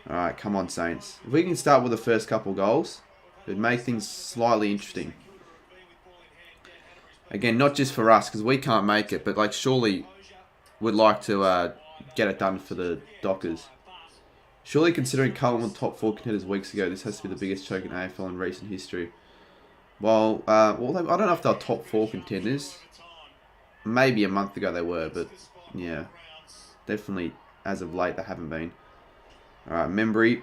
Alright, come on, Saints. If we can start with the first couple goals, it'd make things slightly interesting. Again, not just for us, because we can't make it, but like surely would like to get it done for the Dockers. Surely, considering Carlton were top 4 contenders weeks ago, this has to be the biggest choke in AFL in recent history. Well, I don't know if they're top 4 contenders. Maybe a month ago they were, but yeah, definitely as of late they haven't been. Alright, Membry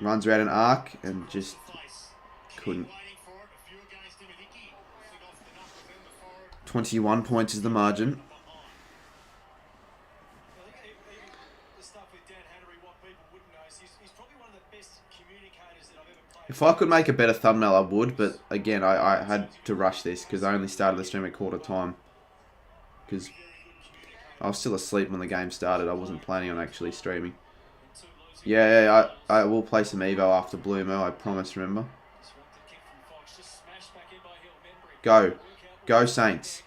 runs around an arc and just couldn't. 21 points is the margin. If I could make a better thumbnail, I would, but again, I had to rush this because I only started the stream at quarter time. Because I was still asleep when the game started. I wasn't planning on actually streaming. Yeah, I will play some Evo after Blue Mo, I promise, remember. Go. Go, Saints.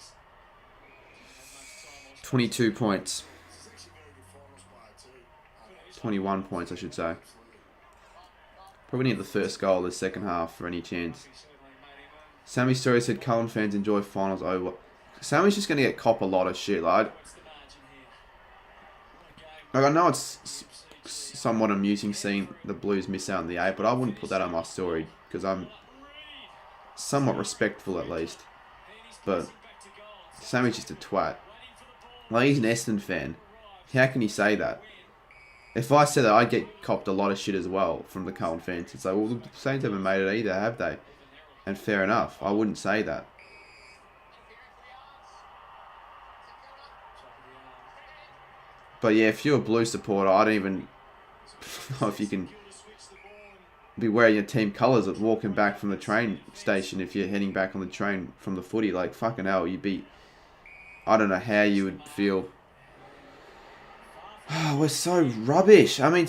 22 points. 21 points, I should say. Probably need the first goal of the second half for any chance. Sammy Story said Cullen fans enjoy finals over. Sammy's just going to get cop a lot of shit. Like I know it's somewhat amusing seeing the Blues miss out on the 8, but I wouldn't put that on my story because I'm somewhat respectful at least. But Sammy's just a twat. Like, he's an Essendon fan. How can you say that? If I said that, I'd get copped a lot of shit as well from the Carlton fans. It's like, well, the Saints haven't made it either, have they? And fair enough. I wouldn't say that. But yeah, if you're a Blue supporter, I don't even know if you can be wearing your team colours at walking back from the train station if you're heading back on the train from the footy. Like, fucking hell, you'd be... I don't know how you would feel. Oh, we're so rubbish. I mean,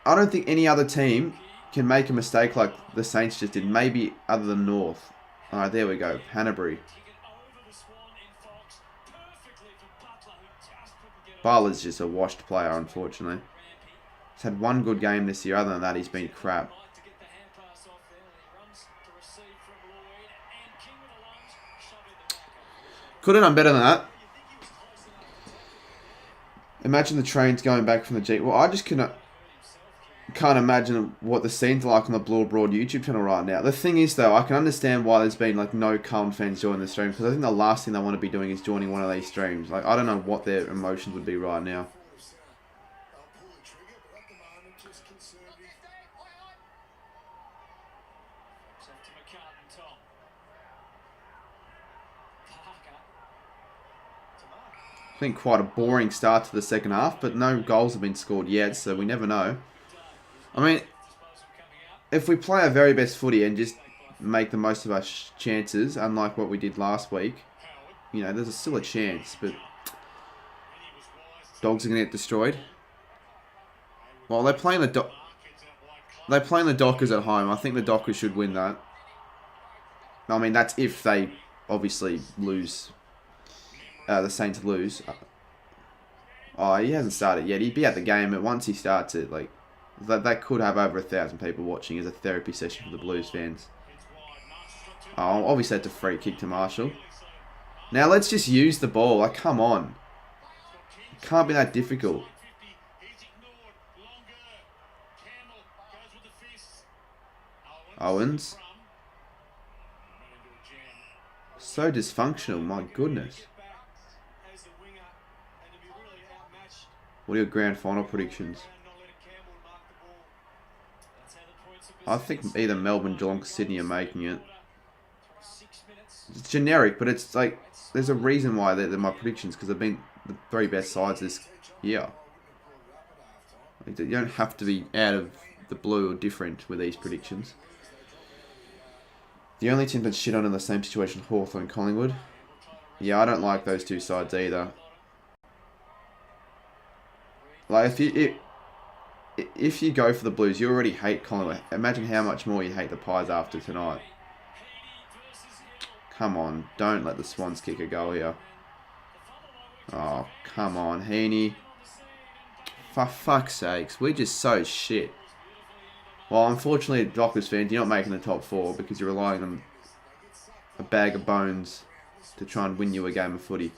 I don't think any other team can make a mistake like the Saints just did. Maybe other than North. Alright, there we go. Hanbury. Barla's just a washed player, unfortunately. He's had one good game this year. Other than that, he's been crap. Could have done better than that. Imagine the trains going back from the G. Well, I just can't imagine what the scene's like on the Blue Abroad YouTube channel right now. The thing is, though, I can understand why there's been like no Carlton fans joining the stream, because I think the last thing they want to be doing is joining one of these streams. Like, I don't know what their emotions would be right now. It's been quite a boring start to the second half, but no goals have been scored yet, so we never know. I mean, if we play our very best footy and just make the most of our chances, unlike what we did last week, you know, there's still a chance, but Dogs are going to get destroyed. Well, they're playing the Dockers at home. I think the Dockers should win that. I mean, that's if they obviously lose. The Saints lose. Oh, he hasn't started yet. He'd be at the game, but once he starts it, like, that could have over 1,000 people watching as a therapy session for the Blues fans. Oh, obviously that's a free kick to Marshall. Now let's just use the ball. Like, come on. It can't be that difficult. Owens. So dysfunctional, my goodness. What are your grand final predictions? I think either Melbourne, Geelong, Sydney are making it. It's generic, but it's like, there's a reason why they're my predictions, because they've been the three best sides this year. Like, you don't have to be out of the blue or different with these predictions. The only team that's shit on in the same situation, Hawthorn and Collingwood. Yeah, I don't like those two sides either. Like, if you go for the Blues, you already hate Collingwood. Imagine how much more you hate the Pies after tonight. Come on, don't let the Swans kick a goal here. Oh, come on, Heaney. For fuck's sakes, we're just so shit. Well, unfortunately, Dockers fans, you're not making the top four because you're relying on a bag of bones to try and win you a game of footy.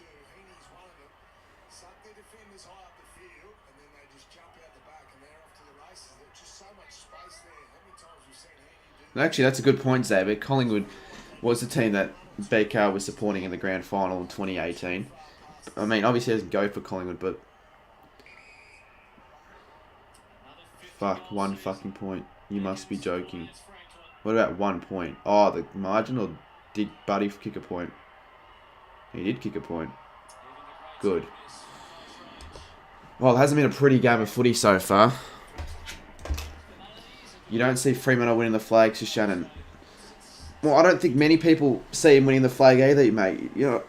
Actually, that's a good point, Xavier. Collingwood was the team that BK was supporting in the grand final in 2018. I mean, obviously, it doesn't go for Collingwood, but... Fuck, 1 fucking point. You must be joking. What about 1 point? Oh, the margin, or did Buddy kick a point? He did kick a point. Good. Well, it hasn't been a pretty game of footy so far. You don't see Fremantle winning the flag to Shannon. Well, I don't think many people see him winning the flag either, mate. You're a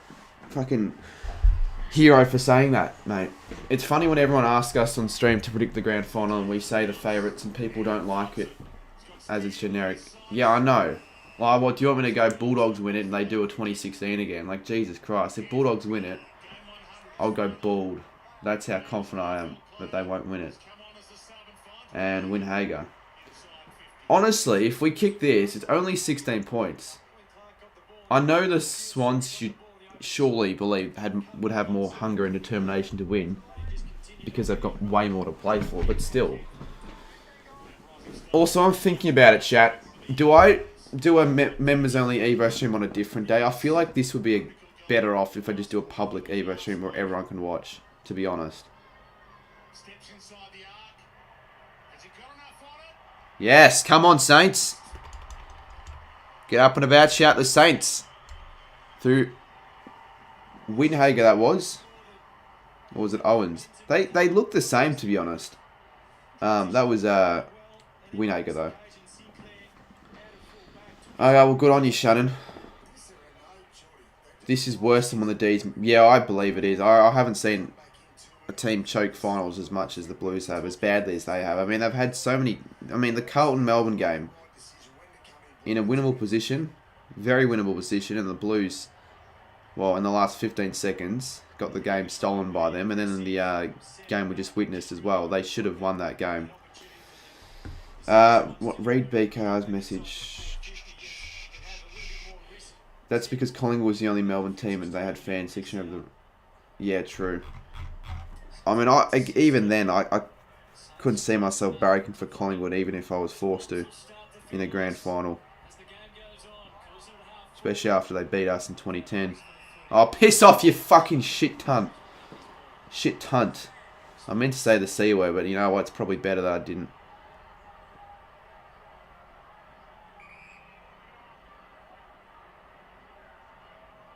fucking hero for saying that, mate. It's funny when everyone asks us on stream to predict the grand final and we say the favourites and people don't like it as it's generic. Yeah, I know. Like, what, do you want me to go Bulldogs win it and they do a 2016 again? Like, Jesus Christ. If Bulldogs win it, I'll go bald. That's how confident I am that they won't win it. And win Hager. Honestly, if we kick this, it's only 16 points. I know the Swans should surely would have more hunger and determination to win because they've got way more to play for, but still. Also, I'm thinking about it, chat. Do I do a members only Evo stream on a different day? I feel like this would be better off if I just do a public Evo stream where everyone can watch, to be honest. Yes, come on, Saints. Get up and about, shout the Saints. Through Winhager, that was. Or was it Owens? They look the same, to be honest. That was Winhager, though. Okay, well, good on you, Shannon. This is worse than one of the D's. Yeah, I believe it is. I haven't seen a team choke finals as much as the Blues have, as badly as they have. I mean, they've had so many... I mean, the Carlton-Melbourne game, in a winnable position, very winnable position, and the Blues, well, in the last 15 seconds, got the game stolen by them, and then in the game we just witnessed as well, they should have won that game. Read BKR's message. That's because Collingwood was the only Melbourne team and they had fan section of the... Yeah, true. I mean, even then, I couldn't see myself barracking for Collingwood even if I was forced to in the grand final. Especially after they beat us in 2010. Oh, piss off, you fucking shit cunt. Shit cunt. I meant to say the C word, but you know what? It's probably better that I didn't.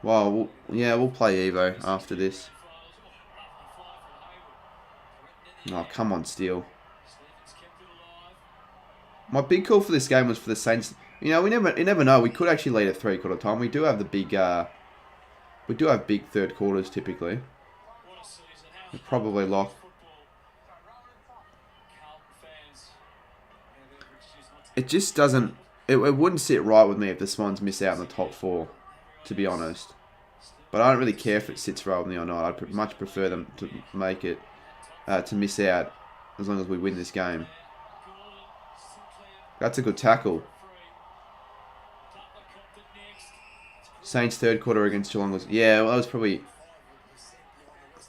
Well, yeah, we'll play Evo after this. Oh, come on, Steele. My big call for this game was for the Saints. You know, you never know. We could actually lead at 3/4 time. We do have the big, we do have big third quarters typically. We'll probably lock. It just doesn't. It wouldn't sit right with me if the Swans miss out in the top 4, to be honest. But I don't really care if it sits right with me or not. I'd much prefer them to make it. To miss out as long as we win this game. That's a good tackle. Saints third quarter against Geelong was... Yeah, well, that was probably...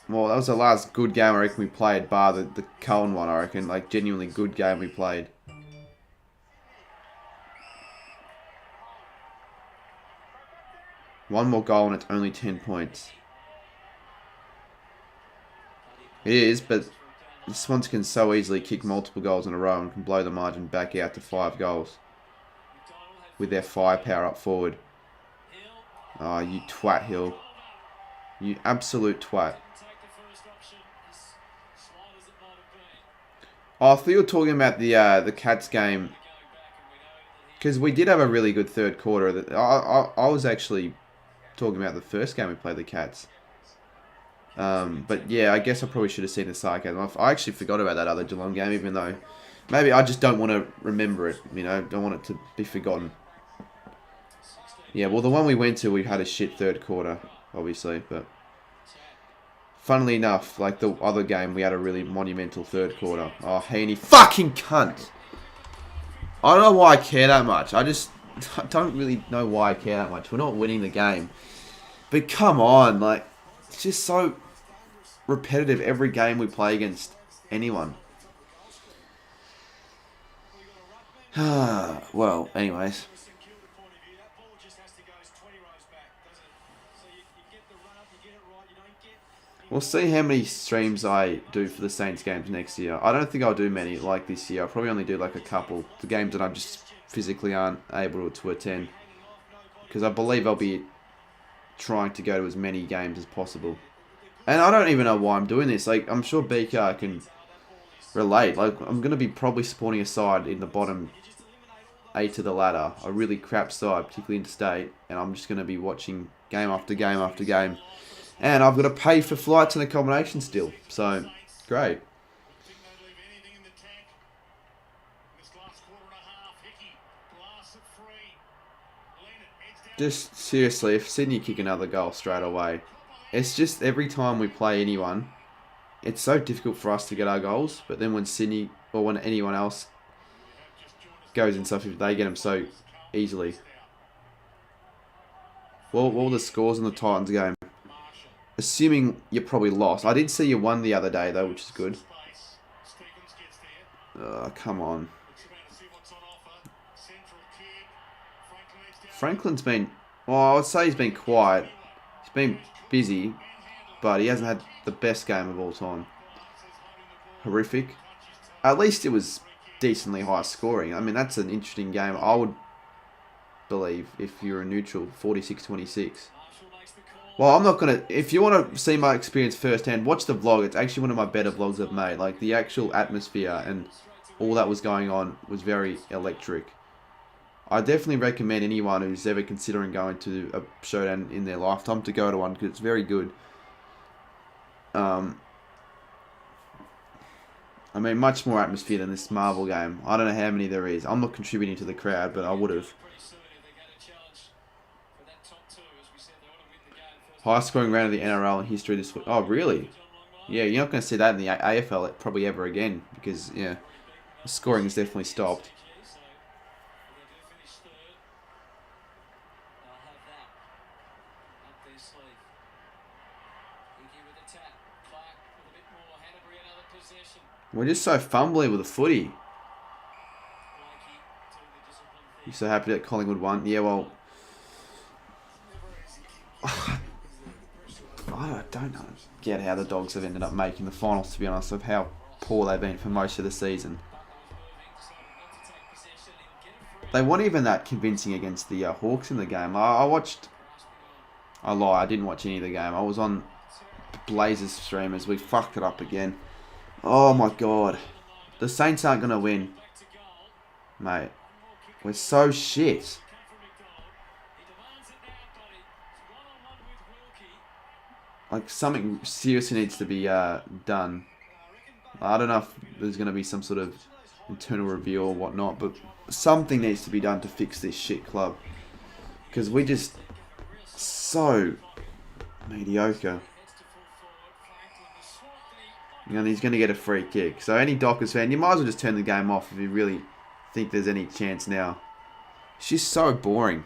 Well, that was the last good game I reckon we played, bar the Cullen one, I reckon. Like, genuinely good game we played. One more goal and it's only 10 points. It is, but the Swans can so easily kick multiple goals in a row and can blow the margin back out to 5 goals. With their firepower up forward. Oh, you twat, Hill. You absolute twat. Oh, I thought you were talking about the Cats game. Because we did have a really good third quarter. I was actually talking about the first game we played the Cats. But yeah, I guess I probably should have seen the sarcasm. I actually forgot about that other Geelong game, even though maybe I just don't want to remember it. You know, don't want it to be forgotten. Yeah, well, the one we went to, we had a shit third quarter, obviously, but funnily enough, like the other game, we had a really monumental third quarter. Oh, Heaney, fucking cunt! I don't know why I care that much. I don't really know why I care that much. We're not winning the game. But come on, like, it's just so repetitive every game we play against anyone. Well, anyways. We'll see how many streams I do for the Saints games next year. I don't think I'll do many like this year. I'll probably only do like a couple. The games that I just physically aren't able to attend. Because I believe I'll be trying to go to as many games as possible. And I don't even know why I'm doing this. Like, I'm sure BK can relate. Like, I'm going to be probably supporting a side in the bottom 8 of the ladder. A really crap side, particularly interstate. And I'm just going to be watching game after game after game. And I've got to pay for flights and accommodation still. So, great. Just seriously, if Sydney kick another goal straight away, it's just every time we play anyone, it's so difficult for us to get our goals. But then when Sydney or when anyone else goes and stuff, they get them so easily. What were the scores in the Titans game? Assuming you probably lost. I did see you won the other day, though, which is good. Come on. Franklin's been... Well, I would say he's been quiet. He's been busy, but he hasn't had the best game of all time. Horrific. At least it was decently high scoring. I mean, that's an interesting game. I would believe, if you're a neutral, 46-26. Well, I'm not going to... If you want to see my experience firsthand, watch the vlog. It's actually one of my better vlogs I've made. Like, the actual atmosphere and all that was going on was very electric. I definitely recommend anyone who's ever considering going to a showdown in their lifetime to go to one, because it's very good. I mean, much more atmosphere than this Marvel game. I don't know how many there is. I'm not contributing to the crowd, but I would have. Highest scoring round of the NRL in history this week. Oh, really? Yeah, you're not going to see that in the AFL probably ever again, because, yeah, the scoring has definitely stopped. We're just so fumbly with the footy. You're so happy that Collingwood won? Yeah, well... I don't know. Get how the Dogs have ended up making the finals, to be honest, of how poor they've been for most of the season. They weren't even that convincing against the Hawks in the game. I watched... I lie, I didn't watch any of the game. I was on Blazers stream as we fucked it up again. Oh my god. The Saints aren't going to win. Mate. We're so shit. Like, something seriously needs to be done. I don't know if there's going to be some sort of internal review or whatnot, but something needs to be done to fix this shit club. Because we just... so mediocre. And he's going to get a free kick. So any Dockers fan, you might as well just turn the game off if you really think there's any chance now. It's just so boring.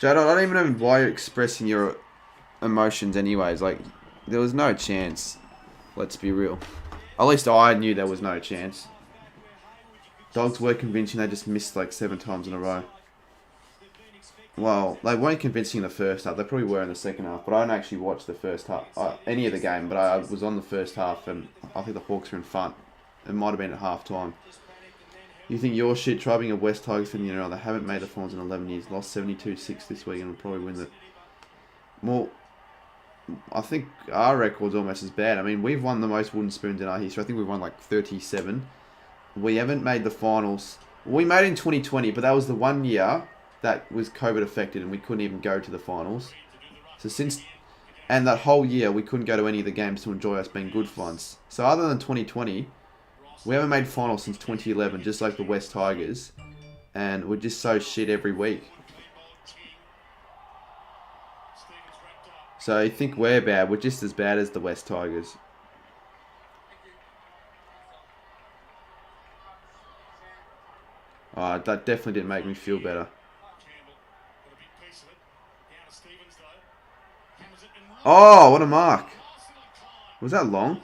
Jade, I don't even know why you're expressing your emotions anyways. Like, there was no chance. Let's be real. At least I knew there was no chance. Dogs were convincing, they just missed like 7 times in a row. Well, they weren't convincing in the first half. They probably were in the second half, but I didn't actually watch the first half, any of the game. But I was on the first half, and I think the Hawks were in front. It might have been at half time. You think you're shit? Try being a West Tigers fan, you know, they haven't made the finals in 11 years. Lost 72-6 this week and will probably win the... Well, I think our record's almost as bad. I mean, we've won the most wooden spoons in our history. I think we've won like 37. We haven't made the finals. We made it in 2020, but that was the 1 year that was COVID affected and we couldn't even go to the finals. So since... And that whole year, we couldn't go to any of the games to enjoy us being good for once. So other than 2020... We haven't made finals since 2011, just like the West Tigers. And we're just so shit every week. So you think we're bad, we're just as bad as the West Tigers. That definitely didn't make me feel better. Oh, what a mark. Was that long?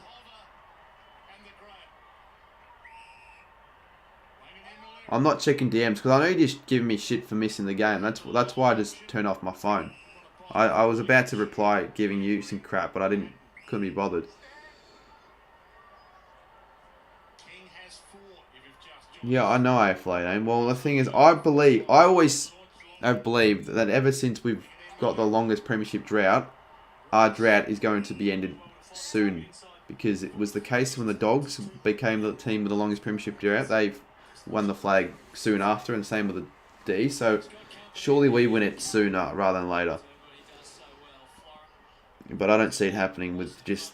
I'm not checking DMs because I know you're just giving me shit for missing the game. That's why I just turned off my phone. I was about to reply giving you some crap, but couldn't be bothered. Yeah, I know AFL, eh? Well, the thing is, I always have believed that ever since we've got the longest premiership drought, our drought is going to be ended soon. Because it was the case when the Dogs became the team with the longest premiership drought. They've won the flag soon after, and same with the D. So surely we win it sooner rather than later. But I don't see it happening with just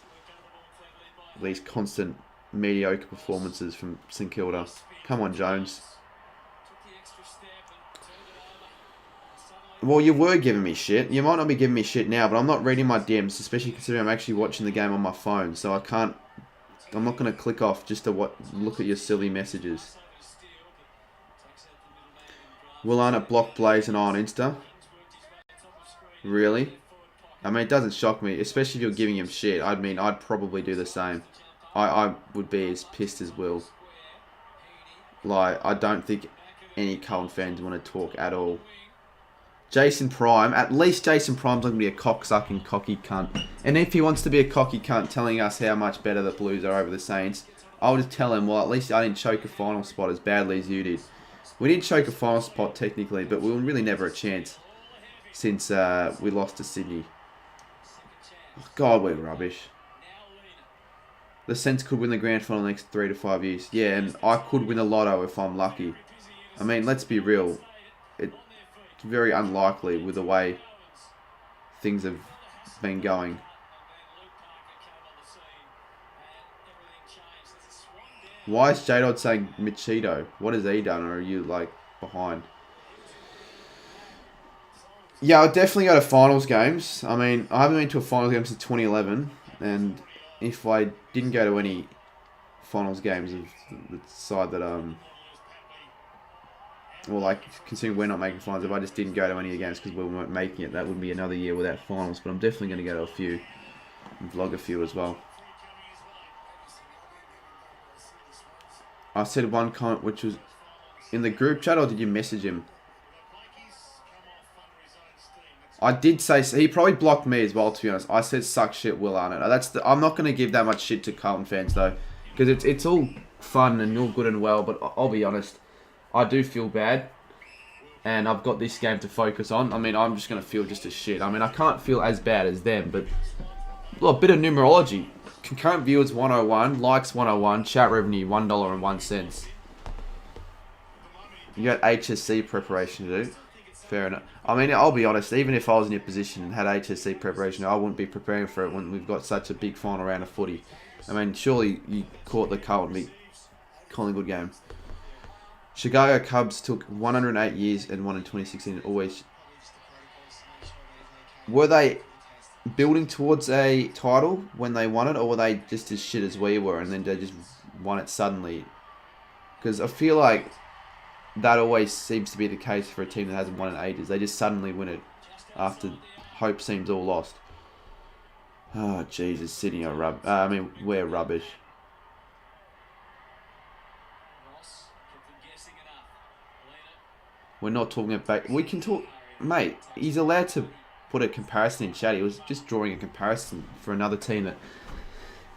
these constant mediocre performances from St Kilda. Come on, Jones. Well, you were giving me shit. You might not be giving me shit now, but I'm not reading my DMs, especially considering I'm actually watching the game on my phone. So I'm not going to click off just to look at your silly messages. Will Arnott block Blaze and I on Insta? Really? I mean, it doesn't shock me, especially if you're giving him shit. I mean, I'd probably do the same. I would be as pissed as Will. Like, I don't think any Carlton fans want to talk at all. Jason Prime, at least Jason Prime's not going to be a cocksucking cocky cunt. And if he wants to be a cocky cunt telling us how much better the Blues are over the Saints, I'll just tell him, well, at least I didn't choke a final spot as badly as you did. We did choke a final spot technically, but we were really never a chance since we lost to Sydney. Oh, God, we're rubbish. The Saints could win the grand final the next 3 to 5 years. Yeah, and I could win a lotto if I'm lucky. I mean, let's be real. It's very unlikely with the way things have been going. Why is J-Dod saying Machito? What has he done, or are you, like, behind? Yeah, I'll definitely go to finals games. I mean, I haven't been to a finals game since 2011, and if I didn't go to any finals games of the side that, well, like, considering we're not making finals, if I just didn't go to any of the games because we weren't making it, that would be another year without finals, but I'm definitely going to go to a few, and vlog a few as well. I said one comment which was in the group chat, or did you message him? I did say, so he probably blocked me as well, to be honest. I said suck shit, Will Arnott. I'm not going to give that much shit to Carlton fans though, because it's all fun and all good and well, but I'll be honest, I do feel bad, and I've got this game to focus on. I mean, I'm just going to feel just as shit. I mean, I can't feel as bad as them, but look, a bit of numerology. Concurrent viewers 101, likes 101, chat revenue $1.01. You got HSC preparation to do. Fair enough. I mean, I'll be honest, even if I was in your position and had HSC preparation, I wouldn't be preparing for it when we've got such a big final round of footy. I mean, surely you caught the Carlton beat Collingwood game. Chicago Cubs took 108 years and won in 2016. Always. Were they building towards a title when they won it, or were they just as shit as we were and then they just won it suddenly? Because I feel like that always seems to be the case for a team that hasn't won in ages. They just suddenly win it after hope seems all lost. Oh, Jesus, Sydney are we're rubbish. We're not talking about... We can talk... Mate, he's allowed to put a comparison in chat. He was just drawing a comparison for another team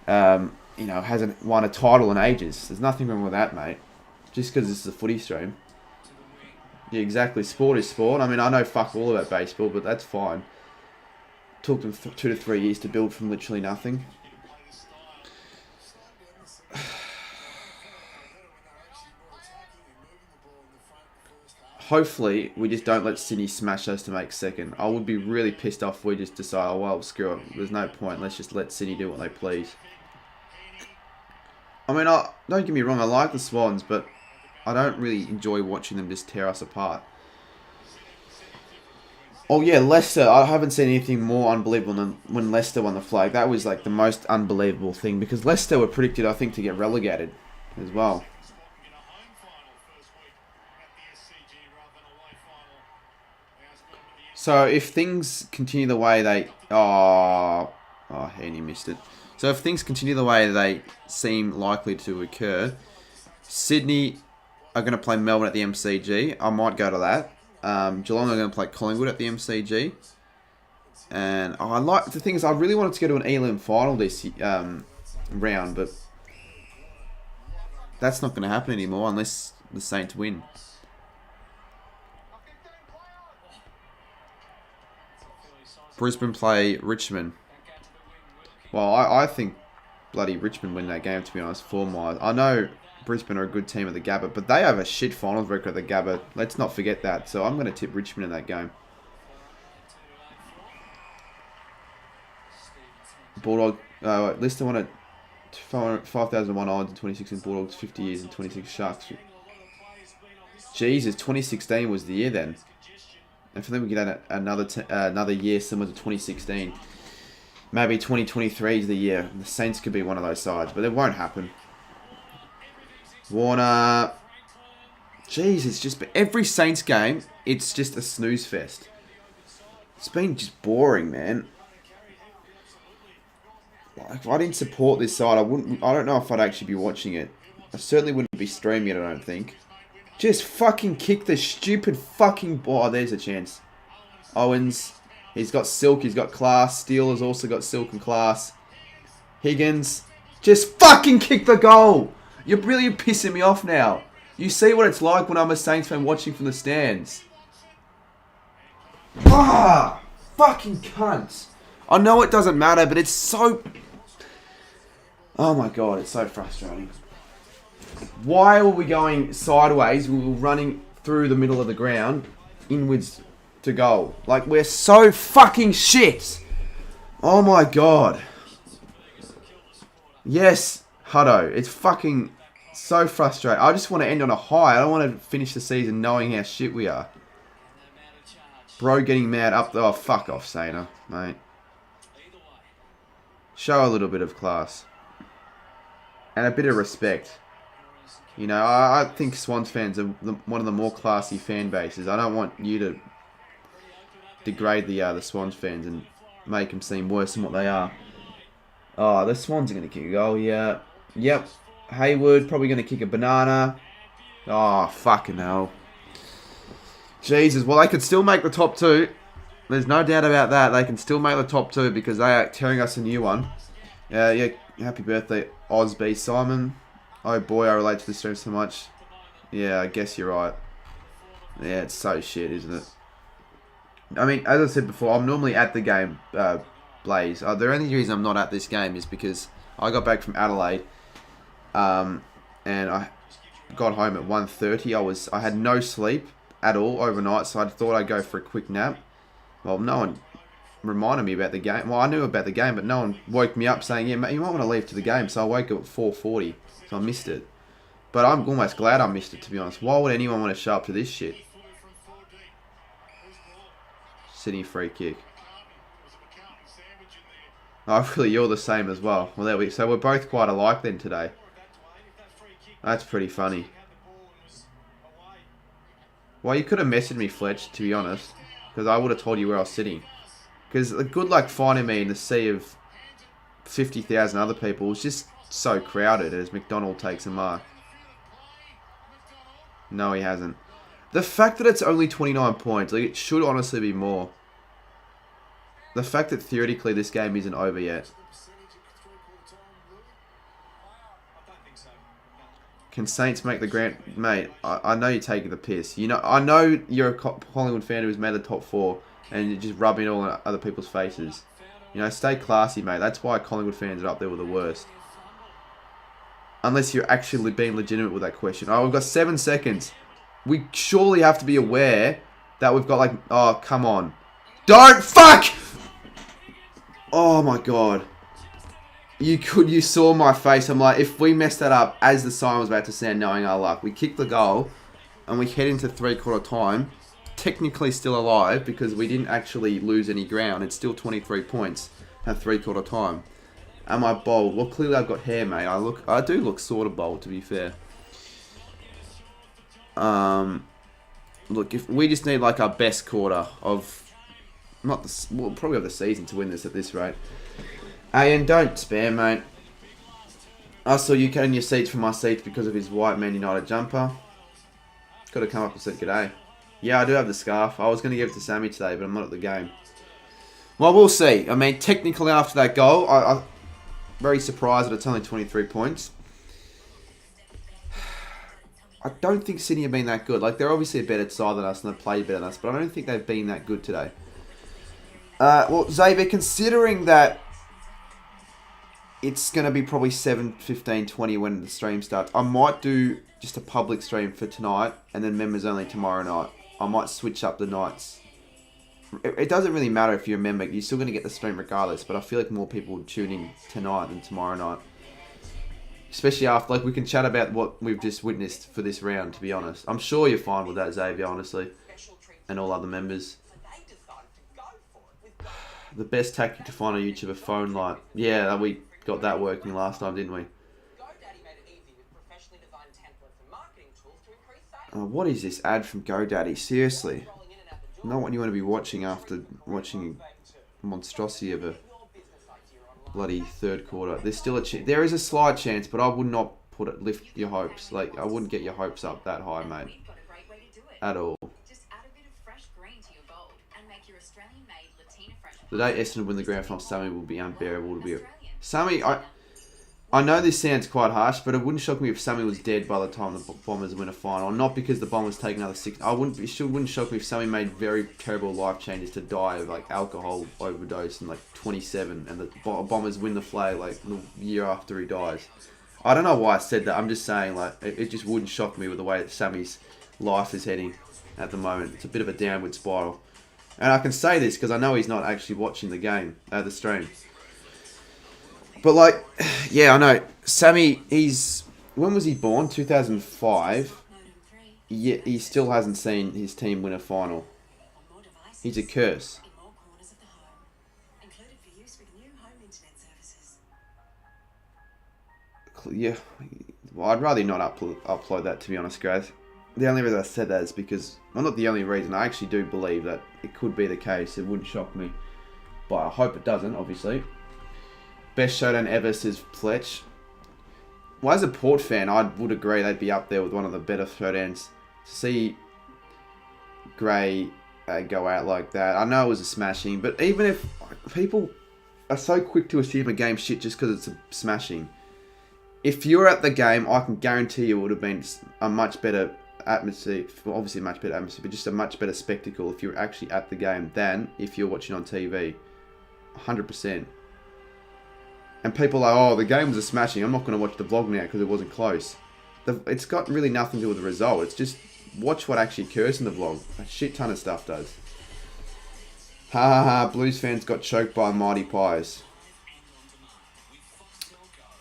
that, you know, hasn't won a title in ages. There's nothing wrong with that, mate. Just because this is a footy stream. Yeah, exactly. Sport is sport. I mean, I know fuck all about baseball, but that's fine. Took them 2 to 3 years to build from literally nothing. Hopefully, we just don't let Sydney smash us to make second. I would be really pissed off if we just decide, oh, well, screw it. There's no point. Let's just let Sydney do what they please. I mean, don't get me wrong. I like the Swans, but I don't really enjoy watching them just tear us apart. Oh, yeah, Leicester. I haven't seen anything more unbelievable than when Leicester won the flag. That was, like, the most unbelievable thing. Because Leicester were predicted, I think, to get relegated as well. So if things continue the way they... Oh, Haney missed it. So if things continue the way they seem likely to occur, Sydney are going to play Melbourne at the MCG. I might go to that. Geelong are going to play Collingwood at the MCG. And I like... The thing is, I really wanted to go to an Elam final this round, but that's not going to happen anymore unless the Saints win. Brisbane play Richmond. Well, I think bloody Richmond win that game, to be honest, form-wise. I know Brisbane are a good team at the Gabba, but they have a shit finals record at the Gabba. Let's not forget that. So I'm going to tip Richmond in that game. Bulldog, Lister won at 5,001 odds and 26 in Bulldogs, 50 years and 26 Sharks. Jesus, 2016 was the year then. And for them, we get another year similar to 2016. Maybe 2023 is the year. The Saints could be one of those sides, but it won't happen. Warner. Jeez, it's just... Every Saints game, it's just a snooze fest. It's been just boring, man. Like, if I didn't support this side, I don't know if I'd actually be watching it. I certainly wouldn't be streaming it, I don't think. Just fucking kick the stupid fucking ball. Oh, there's a chance. Owens. He's got silk. He's got class. Steele has also got silk and class. Higgins. Just fucking kick the goal. You're really pissing me off now. You see what it's like when I'm a Saints fan watching from the stands. Ah! Fucking cunts. I know it doesn't matter, but it's so... Oh my god, it's so frustrating. Why were we going sideways? We were running through the middle of the ground, inwards to goal. Like, we're so fucking shit. Oh my god. Yes, Hutto. It's fucking so frustrating. I just want to end on a high. I don't want to finish the season knowing how shit we are. Bro getting mad up there. Oh, fuck off, Sana, mate. Show a little bit of class. And a bit of respect. You know, I think Swans fans are one of the more classy fan bases. I don't want you to degrade the Swans fans and make them seem worse than what they are. Oh, the Swans are going to kick a goal, yeah. Yep. Hayward probably going to kick a banana. Oh, fucking hell. Jesus. Well, they could still make the top 2. There's no doubt about that. They can still make the top 2 because they are tearing us a new one. Yeah, happy birthday, Osby Simon. Oh boy, I relate to this stream so much. Yeah, I guess you're right. Yeah, it's so shit, isn't it? I mean, as I said before, I'm normally at the game, Blaze. The only reason I'm not at this game is because I got back from Adelaide, and I got home at 1:30. I had no sleep at all overnight, so I thought I'd go for a quick nap. Well, no one reminded me about the game. Well, I knew about the game, but no one woke me up saying, yeah, mate, you might want to leave to the game. So I woke up at 4:40. So I missed it. But I'm almost glad I missed it, to be honest. Why would anyone want to show up to this shit? Sydney free kick. Oh, really, you're the same as well. Well, there we go. So we're both quite alike then today. That's pretty funny. Well, you could have messaged me, Fletch, to be honest. Because I would have told you where I was sitting. Because good luck finding me in the sea of 50,000 other people. It's just so crowded as McDonald takes a mark. No, he hasn't. The fact that it's only 29 points, like, it should honestly be more. The fact that theoretically this game isn't over yet. Can Saints make the grand... Mate, I know you're taking the piss. You know, I know you're a Collingwood fan who's made the top 4 and you're just rubbing it all in other people's faces. You know, stay classy, mate. That's why Collingwood fans are up there with the worst. Unless you're actually being legitimate with that question. Oh, we've got 7 seconds. We surely have to be aware that we've got like... Oh, come on. Don't... Fuck! Oh, my God. You saw my face. I'm like, if we messed that up as the siren was about to sound, knowing our luck. We kicked the goal and we head into 3/4 time. Technically still alive because we didn't actually lose any ground. It's still 23 points at 3/4 time. Am I bold? Well, clearly I've got hair, mate. I do look sort of bold, to be fair. Look, if we just need like our best quarter of, not the, well, probably of the season to win this at this rate. Hey, and don't spam, mate. I saw you cutting your seats from my seats because of his white Man United jumper. Got to come up and say g'day. Yeah, I do have the scarf. I was going to give it to Sammy today, but I'm not at the game. Well, we'll see. I mean, technically after that goal, I'm very surprised that it's only 23 points. I don't think Sydney have been that good. Like, they're obviously a better side than us and they play better than us, but I don't think they've been that good today. Well, Xavier, considering that it's going to be probably 7, 15, 20 when the stream starts, I might do just a public stream for tonight and then members only tomorrow night. I might switch up the nights. It doesn't really matter if you're a member. You're still going to get the stream regardless, but I feel like more people would tune in tonight than tomorrow night. Especially after, like, we can chat about what we've just witnessed for this round, to be honest. I'm sure you're fine with that, Xavier, honestly. And all other members. The best tactic to find a YouTuber phone light. Yeah, we got that working last time, didn't we? What is this ad from GoDaddy? Seriously. Not what you want to be watching after watching a monstrosity of a bloody 3rd quarter. There's still a chance. There is a slight chance, but I would not lift your hopes. Like, I wouldn't get your hopes up that high, mate. At all. The day Essendon win the grand final, Sammy will be unbearable to be. Sammy, I know this sounds quite harsh, but it wouldn't shock me if Sammy was dead by the time the Bombers win a final. Not because the Bombers take another 6. It wouldn't shock me if Sammy made very terrible life changes to die of like alcohol overdose and like 27, and the Bombers win the flag like the year after he dies. I don't know why I said that. I'm just saying, like, it just wouldn't shock me with the way that Sammy's life is heading at the moment. It's a bit of a downward spiral. And I can say this because I know he's not actually watching the game, the stream. But, like, yeah, I know. Sammy, when was he born? 2005. Yeah, he still hasn't seen his team win a final. He's a curse. Yeah, well, I'd rather not upload that, to be honest, guys. The only reason I said that is because, well, not the only reason, I actually do believe that it could be the case. It wouldn't shock me. But I hope it doesn't, obviously. Best showdown ever, says Fletch. Well, as a Port fan, I would agree they'd be up there with one of the better showdowns. To see Gray go out like that, I know it was a smashing, but even if people are so quick to assume a game's shit just because it's a smashing, if you're at the game, I can guarantee you it would have been a much better atmosphere, obviously a much better atmosphere, but just a much better spectacle if you're actually at the game than if you're watching on TV. 100%. And people are like, oh, the game was a smashing, I'm not going to watch the vlog now because it wasn't close. It's got really nothing to do with the result. It's just watch what actually occurs in the vlog. A shit ton of stuff does. Ha ha ha, Blues fans got choked by Mighty Pies.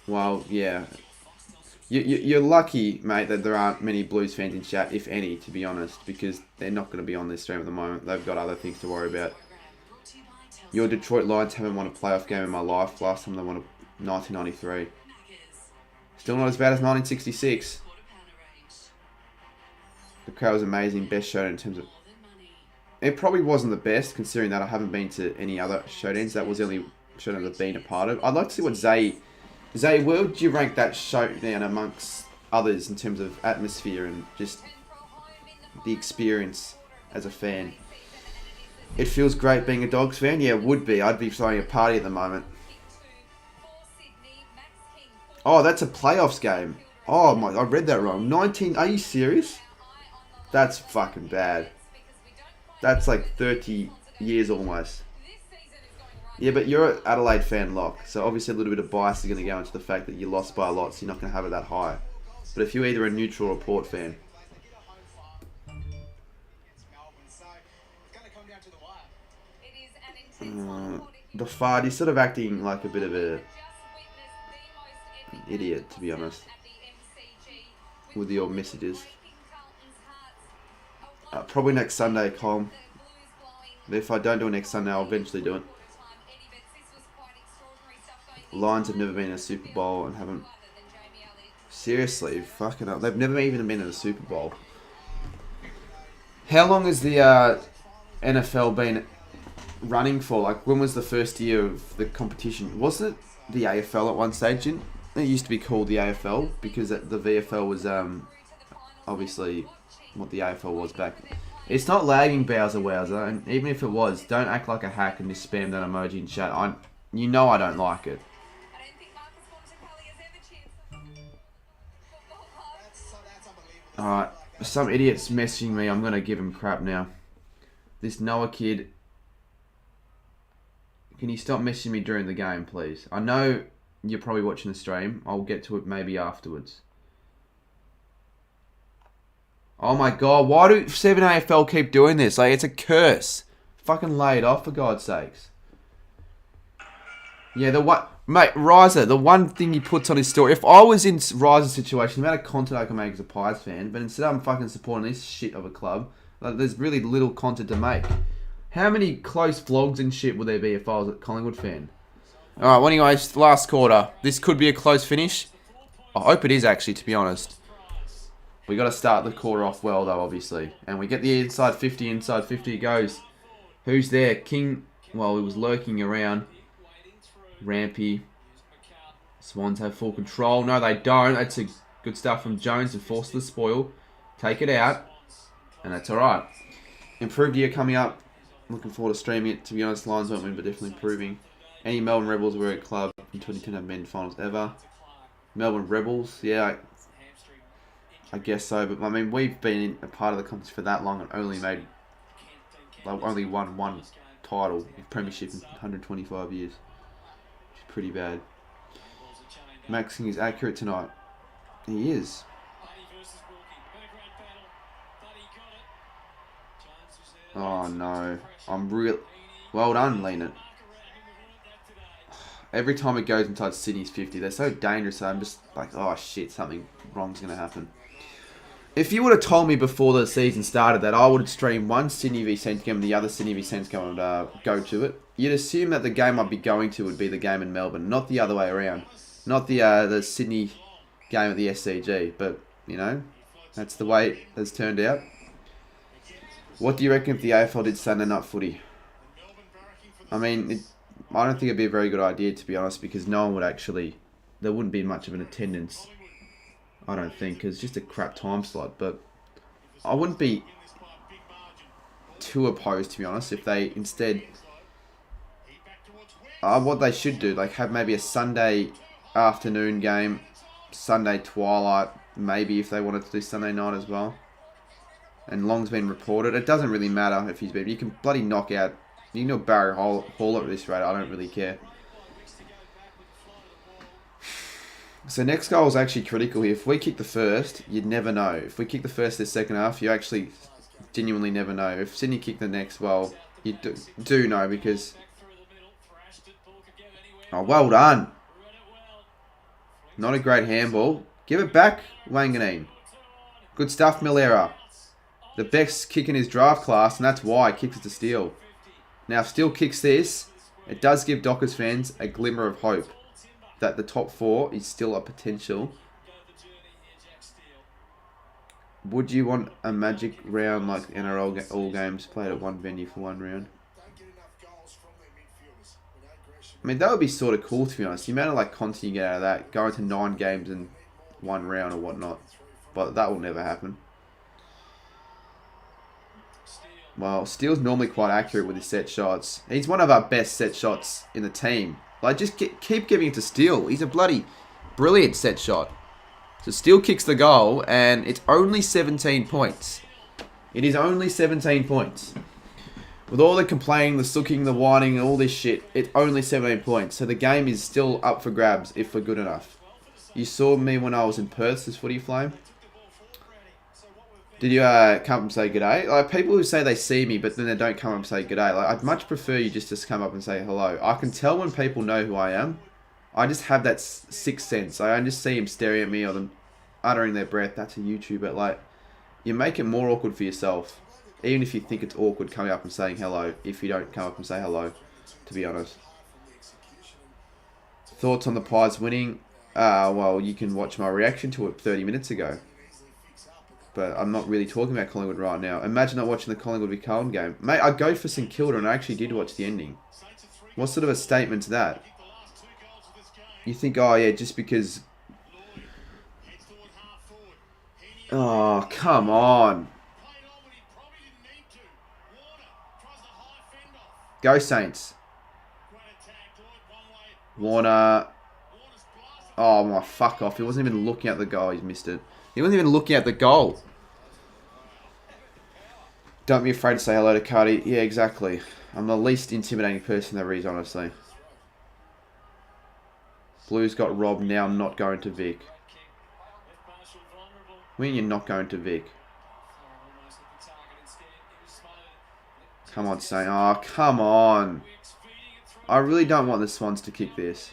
Well, yeah. You're lucky, mate, that there aren't many Blues fans in chat, if any, to be honest, because they're not going to be on this stream at the moment. They've got other things to worry about. Your Detroit Lions haven't won a playoff game in my life. Last time they won 1993. Still not as bad as 1966. The crowd was amazing. Best showdown in terms of... It probably wasn't the best, considering that I haven't been to any other showdowns. That was the only showdown I've been a part of. I'd like to see what Zay, where would you rank that showdown amongst others in terms of atmosphere and just the experience as a fan. It feels great being a Dogs fan. Yeah, it would be. I'd be throwing a party at the moment. Oh, that's a playoffs game. Oh my, I read that wrong. 19, are you serious? That's fucking bad. That's like 30 years almost. Yeah, but you're an Adelaide fan, Lock, so obviously a little bit of bias is going to go into the fact that you lost by a lot, so you're not going to have it that high. But if you're either a neutral or Port fan... the fart, he's sort of acting like a bit of an idiot, to be honest, with your messages. Probably next Sunday, Colm. If I don't do it next Sunday, I'll eventually do it. Lions have never been in a Super Bowl and haven't... Seriously, fucking up. They've never even been in a Super Bowl. How long has the NFL been running for? Like, when was the first year of the competition? Wasn't it the AFL at one stage? It used to be called the AFL because the VFL was obviously what the AFL was back. It's not lagging, Bowser Wowser, and even if it was, don't act like a hack and just spam that emoji in chat. You know I don't like it. Alright, some idiot's messaging me. I'm going to give him crap now. This Noah kid. Can you stop messaging me during the game, please? I know you're probably watching the stream. I'll get to it maybe afterwards. Oh my god, why do 7AFL keep doing this? Like, it's a curse. Fucking lay it off, for God's sakes. Yeah, mate, Riser, the one thing he puts on his story. If I was in Riser's situation, the amount of content I can make as a Pies fan, but instead I'm fucking supporting this shit of a club, like, there's really little content to make. How many close vlogs and shit would there be if I was a Collingwood fan? Alright, well anyways, last quarter. This could be a close finish. I hope it is, actually, to be honest. We got to start the quarter off well, though, obviously. And we get the inside 50 it goes. Who's there? King, well, he was lurking around. Rampy. Swans have full control. No, they don't. That's a good stuff from Jones to force the spoil. Take it out. And that's alright. Improved year coming up. Looking forward to streaming it. To be honest, Lions won't win, but definitely improving. Any Melbourne Rebels were at club in 2010 have been finals ever. Melbourne Rebels, yeah, I guess so. But I mean, we've been a part of the competition for that long and only won one title in Premiership in 125 years. Which is pretty bad. Maxing is accurate tonight. He is. Oh no. I'm real. Well done, Lena. Every time it goes inside Sydney's 50, they're so dangerous. I'm just like, oh shit, something wrong's going to happen. If you would have told me before the season started that I would stream one Sydney v Centcom and the other Sydney v Centcom would go to it, you'd assume that the game I'd be going to would be the game in Melbourne, not the other way around. Not the Sydney game at the SCG, but, you know, that's the way it has turned out. What do you reckon if the AFL did Sunday night footy? I mean, I don't think it'd be a very good idea, to be honest, because no one would actually... There wouldn't be much of an attendance, I don't think, because it's just a crap time slot. But I wouldn't be too opposed, to be honest, if they instead... what they should do, like have maybe a Sunday afternoon game, Sunday twilight, maybe if they wanted to do Sunday night as well. And Long's been reported. It doesn't really matter if he's been... You can bloody knock out... You can do a Barry Hall at this rate. I don't really care. So next goal is actually critical here. If we kick the first, you'd never know. If we kick the first this second half, you actually genuinely never know. If Sydney kick the next, well, you do know because... Oh, well done. Not a great handball. Give it back, Wanganeen. Good stuff, Millera. The best kick in his draft class, and that's why he kicks it to Steele. Now, if Steele kicks this, it does give Dockers fans a glimmer of hope that the top four is still a potential. Would you want a magic round like NRL all games played at one venue for one round? I mean, that would be sort of cool, to be honest. The amount of like content you get out of that, going to 9 games in one round or whatnot. But that will never happen. Well, Steele's normally quite accurate with his set shots. He's one of our best set shots in the team. Like, just keep giving it to Steele. He's a bloody brilliant set shot. So Steele kicks the goal, and it's only 17 points. It is only 17 points. With all the complaining, the sooking, the whining, and all this shit, it's only 17 points. So the game is still up for grabs if we're good enough. You saw me when I was in Perth, this footy flame. Did you come up and say g'day? Like, people who say they see me, but then they don't come up and say g'day. Like, I'd much prefer you just to come up and say hello. I can tell when people know who I am. I just have that sixth sense. I just see them staring at me or them uttering their breath. That's a YouTuber. Like, you make it more awkward for yourself. Even if you think it's awkward coming up and saying hello, if you don't come up and say hello, to be honest. Thoughts on the Pies winning? Well, you can watch my reaction to it 30 minutes ago. But I'm not really talking about Collingwood right now. Imagine not watching the Collingwood v Carlton game. Mate, I go for St Kilda and I actually did watch the ending. What sort of a statement's that? You think, oh yeah, just because... Oh, come on. Go Saints. Warner. Oh my, fuck off. He wasn't even looking at the goal. He's missed it. He wasn't even looking at the goal. Don't be afraid to say hello to Cardi. Yeah, exactly. I'm the least intimidating person there is, honestly. Blues got robbed, now not going to Vic. When you're not going to Vic. Come on, Saint. Oh, come on. I really don't want the Swans to kick this.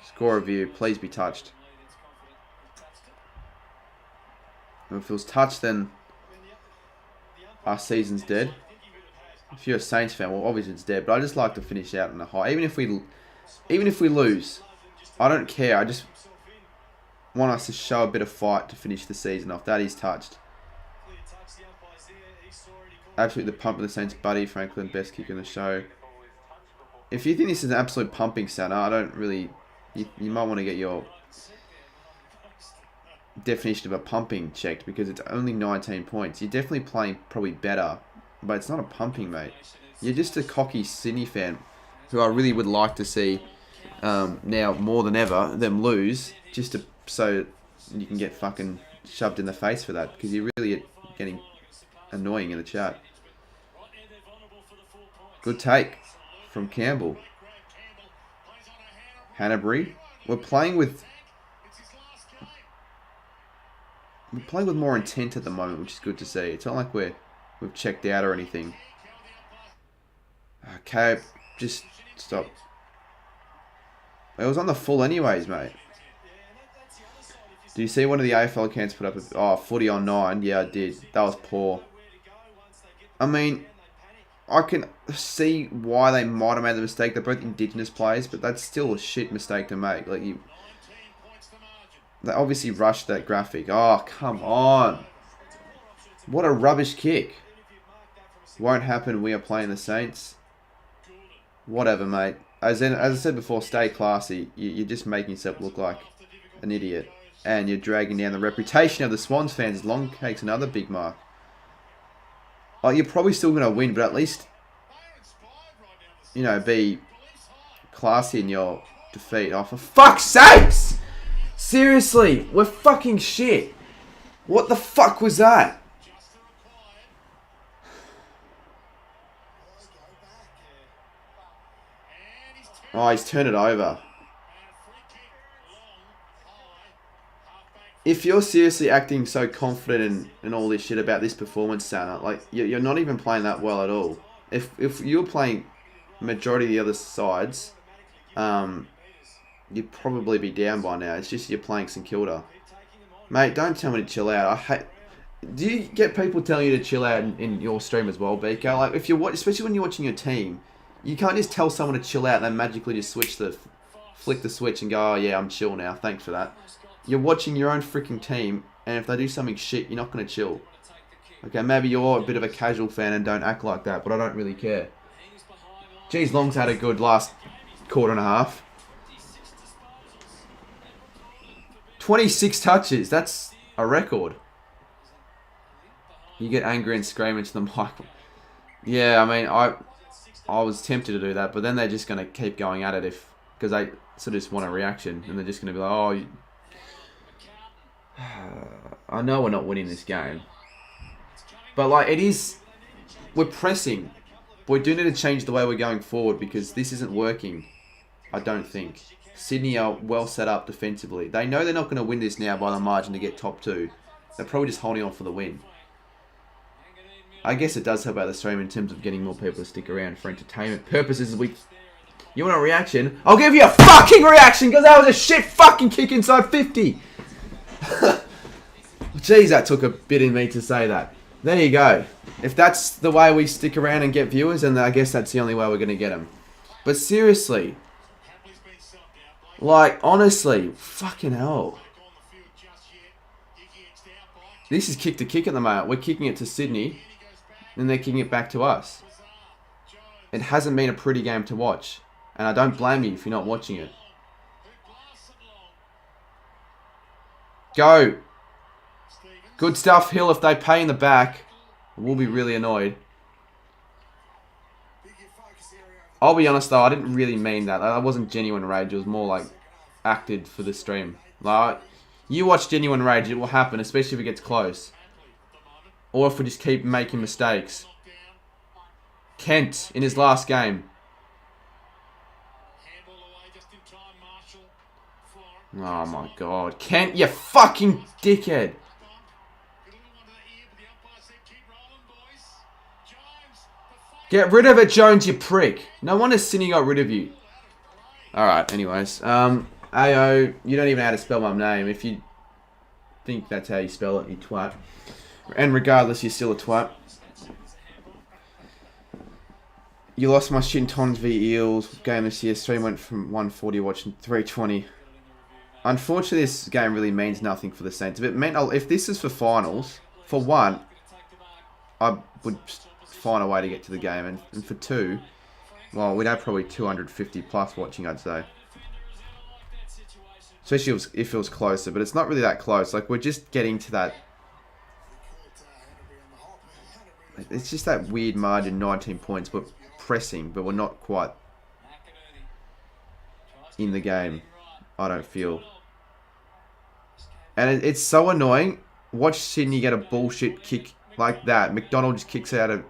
Score review. Please be touched. If it was touched, then our season's dead. If you're a Saints fan, well, obviously it's dead. But I just like to finish out in a high. Even if we lose, I don't care. I just want us to show a bit of fight to finish the season off. That is touched. Absolutely the pump of the Saints, Buddy Franklin, best kicker in the show. If you think this is an absolute pumping center, I don't really... You might want to get your definition of a pumping checked, because it's only 19 points. You're definitely playing probably better, but it's not a pumping, mate. You're just a cocky Sydney fan who I really would like to see now more than ever them lose, just so you can get fucking shoved in the face for that, because you're really getting annoying in the chat. Good take from Campbell. Hanbury. We're playing with more intent at the moment, which is good to see. It's not like we've checked out or anything. Okay, just stop. It was on the full anyways, mate. Do you see one of the AFL accounts put up footy on 9? Yeah, I did. That was poor. I mean, I can see why they might have made the mistake. They're both Indigenous players, but that's still a shit mistake to make. Like, they obviously rushed that graphic. Oh, come on. What a rubbish kick. Won't happen. We are playing the Saints. Whatever, mate. As I said before, stay classy. You're just making yourself look like an idiot. And you're dragging down the reputation of the Swans fans. Long takes another big mark. Oh, you're probably still going to win, but at least, you know, be classy in your defeat. Oh, for fuck's sakes! Seriously, we're fucking shit. What the fuck was that? Oh, he's turned it over. If you're seriously acting so confident and all this shit about this performance, Santa, like, you're not even playing that well at all. If you're playing majority of the other sides, you'd probably be down by now. It's just you're playing St Kilda. Mate, don't tell me to chill out. Do you get people telling you to chill out in your stream as well, Beaker? Like, if you're especially when you're watching your team, you can't just tell someone to chill out and then magically just flick the switch and go, oh yeah, I'm chill now. Thanks for that. You're watching your own freaking team, and if they do something shit, you're not going to chill. Okay, maybe you're a bit of a casual fan and don't act like that, but I don't really care. Geez, Long's had a good last quarter and a half. 26 touches. That's a record. You get angry and scream into the mic. Yeah, I mean, I was tempted to do that, but then they're just going to keep going at it because they sort of just want a reaction, and they're just going to be like, oh, I know we're not winning this game. But, like, we're pressing. We do need to change the way we're going forward because this isn't working, I don't think. Sydney are well set up defensively. They know they're not going to win this now by the margin to get top 2. They're probably just holding on for the win. I guess it does help out the stream in terms of getting more people to stick around for entertainment purposes. You want a reaction? I'll give you a fucking reaction because that was a shit fucking kick inside 50. Jeez, that took a bit in me to say that. There you go. If that's the way we stick around and get viewers, then I guess that's the only way we're going to get them. But seriously, like, honestly, fucking hell. This is kick to kick at the moment. We're kicking it to Sydney, and they're kicking it back to us. It hasn't been a pretty game to watch, and I don't blame you if you're not watching it. Go. Good stuff, Hill. If they pay in the back, we'll be really annoyed. I'll be honest though, I didn't really mean that. That wasn't genuine rage. It was more like acted for the stream. Like, you watch genuine rage, it will happen, especially if it gets close. Or if we just keep making mistakes. Kent in his last game. Oh my god. Kent, you fucking dickhead. Get rid of it, Jones, you prick. No wonder Sydney got rid of you. Alright, anyways. AO, you don't even know how to spell my name. If you think that's how you spell it, you twat. And regardless, you're still a twat. You lost my shit in Tons v Eels game this year. Stream went from 140 watching 320. Unfortunately, this game really means nothing for the Saints. If this is for finals, for one, I would find a way to get to the game. And for two, well, we'd have probably 250 plus watching, I'd say. Especially if it was closer. But it's not really that close. Like, we're just getting to that. It's just that weird margin, 19 points. But pressing, but we're not quite in the game, I don't feel. And it's so annoying. Watch Sydney get a bullshit kick like that. McDonald just kicks out of...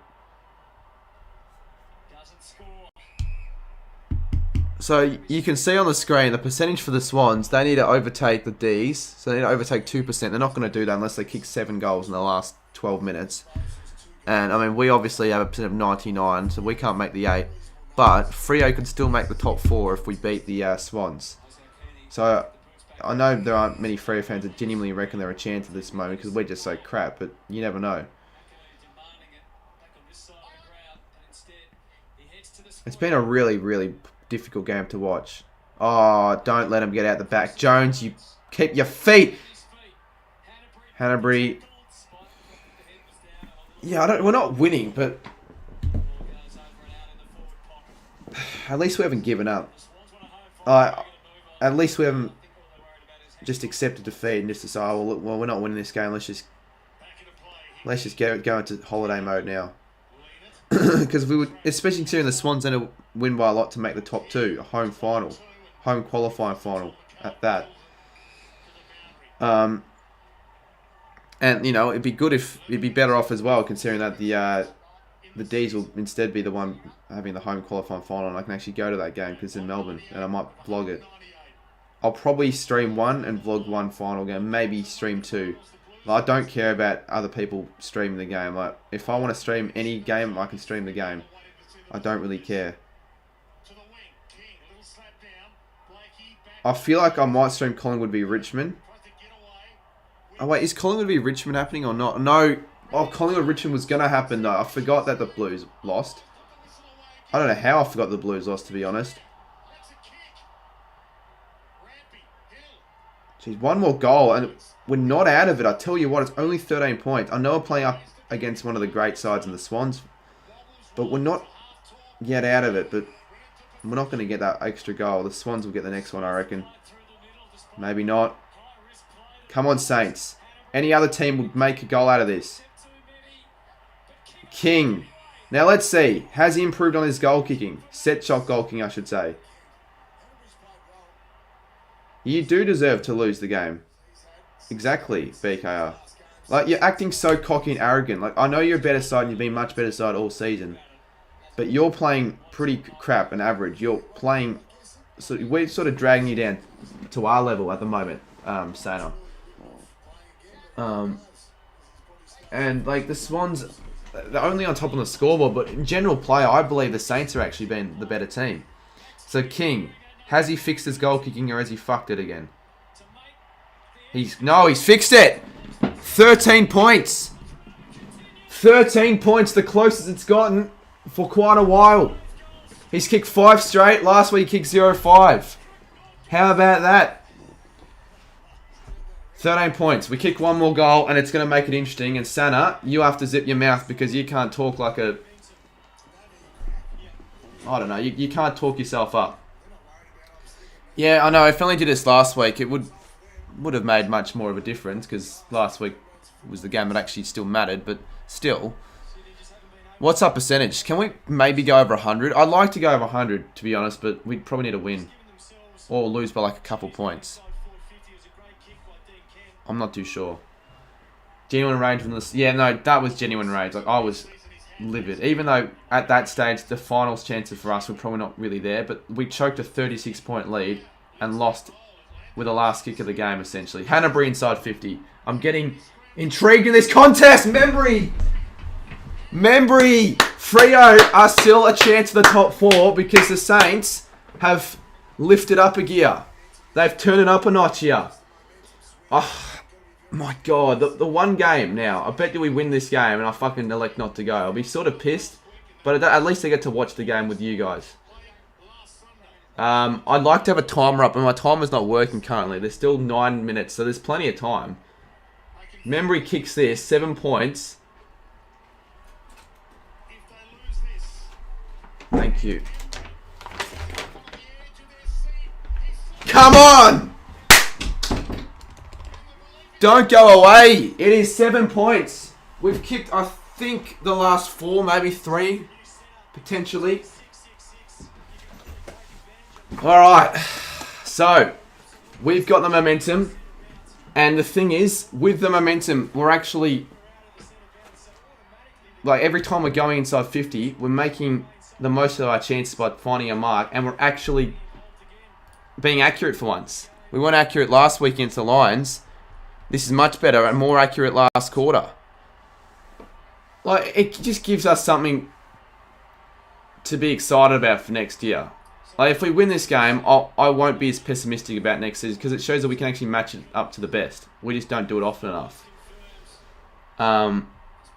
So you can see on the screen the percentage for the Swans. They need to overtake the Ds. So they need to overtake 2%. They're not going to do that unless they kick 7 goals in the last 12 minutes. And, I mean, we obviously have a percent of 99, so we can't make the 8. But Freo can still make the top 4 if we beat the Swans. So, I know there aren't many Freo fans that genuinely reckon they're a chance at this moment because we're just so crap, but you never know. It's been a really, really difficult game to watch. Oh, don't let him get out the back. Jones, you keep your feet. Hanbury. Yeah, we're not winning, but at least we haven't given up. At least we haven't just accepted defeat and just decided, oh, well, we're not winning this game. Let's just go into holiday mode now. Because we would, especially considering the Swans going to win by a lot to make the top 2, a home qualifying final at that. And, you know, it'd be better off as well, considering that the Ds will instead be the one having the home qualifying final, and I can actually go to that game because it's in Melbourne, and I might vlog it. I'll probably stream 1 and vlog 1 final game, maybe stream 2. Like, I don't care about other people streaming the game. Like, if I want to stream any game, I can stream the game. I don't really care. I feel like I might stream Collingwood v Richmond. Oh wait, is Collingwood v Richmond happening or not? No. Oh, Collingwood Richmond was going to happen though. I forgot that the Blues lost. I don't know how I forgot the Blues lost, to be honest. Jeez, 1 more goal and we're not out of it. I tell you what, it's only 13 points. I know we're playing up against one of the great sides in the Swans, but we're not yet out of it. But we're not going to get that extra goal. The Swans will get the next one, I reckon. Maybe not. Come on, Saints. Any other team would make a goal out of this. King. Now let's see. Has he improved on his goal kicking? Set shot goal kicking, I should say. You do deserve to lose the game. Exactly, BKR. Like, you're acting so cocky and arrogant. Like, I know you're a better side and you've been much better side all season. But you're playing pretty crap and average. You're playing... So we're sort of dragging you down to our level at the moment, Sana. And, like, the Swans... They're only on top on the scoreboard, but in general play, I believe the Saints are actually been the better team. So, King, has he fixed his goal kicking or has he fucked it again? He's fixed it! 13 points! 13 points, the closest it's gotten for quite a while. He's kicked 5 straight. Last week he kicked 0-5. How about that? 13 points. We kick one more goal and it's going to make it interesting. And Sana, you have to zip your mouth because you can't talk like a... I don't know. You can't talk yourself up. Yeah, I know. If I only did this last week, it would have made much more of a difference because last week was the game that actually still mattered. But still, what's our percentage? Can we maybe go over 100? I'd like to go over 100, to be honest, but we'd probably need to win. Or lose by like a couple points. I'm not too sure. Genuine rage from this. Yeah, no, that was genuine rage. Like, I was livid. Even though at that stage, the finals chances for us were probably not really there. But we choked a 36-point lead and lost with the last kick of the game, essentially. Hanbury inside 50. I'm getting intrigued in this contest. Membry, Freo are still a chance for the top 4 because the Saints have lifted up a gear. They've turned it up a notch here. Oh, my God. The one game now. I bet you we win this game and I fucking elect not to go. I'll be sort of pissed, but at least I get to watch the game with you guys. I'd like to have a timer up, but my timer's not working currently. There's still 9 minutes, so there's plenty of time. Membry kicks this, 7 points. Thank you. Come on! Don't go away. It is 7 points. We've kicked, I think, the last 4, maybe 3, potentially. Alright. So, we've got the momentum. And the thing is, with the momentum, we're actually... Like, every time we're going inside 50, we're making the most of our chances by finding a mark. And we're actually being accurate for once. We weren't accurate last week against the Lions. This is much better and more accurate last quarter. Like, it just gives us something to be excited about for next year. Like, if we win this game, I won't be as pessimistic about next season because it shows that we can actually match it up to the best. We just don't do it often enough.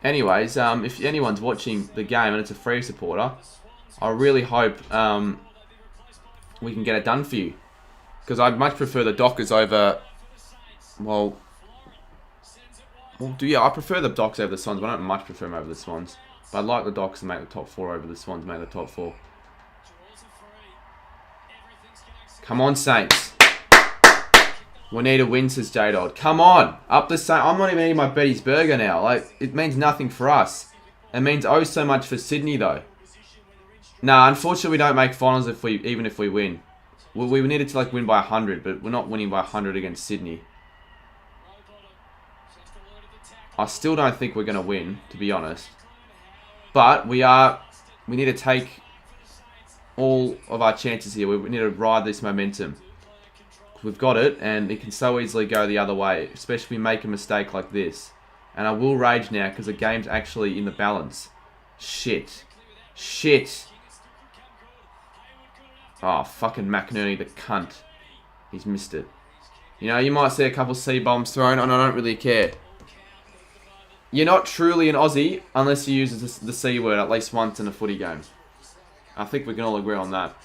Anyways, if anyone's watching the game and it's a Free supporter, I really hope we can get it done for you. Because I'd much prefer the Dockers over... Well, yeah, I prefer the Dockers over the Swans, but I don't much prefer them over the Swans. But I'd like the Dockers to make the top 4 over the Swans to make the top 4. Come on, Saints. We need a win, says J-Dod. Come on. Up the Saints. I'm not even eating my Betty's burger now. Like, it means nothing for us. It means oh so much for Sydney, though. Nah, unfortunately, we don't make finals even if we win. We needed to like win by 100, but we're not winning by 100 against Sydney. I still don't think we're going to win, to be honest. But we need to take all of our chances here. We need to ride this momentum. We've got it, and it can so easily go the other way, especially if we make a mistake like this. And I will rage now because the game's actually in the balance. Shit. Oh, fucking McInerney, the cunt. He's missed it. You know, you might see a couple C-bombs thrown, and I don't really care. You're not truly an Aussie unless you use the C word at least once in a footy game. I think we can all agree on that.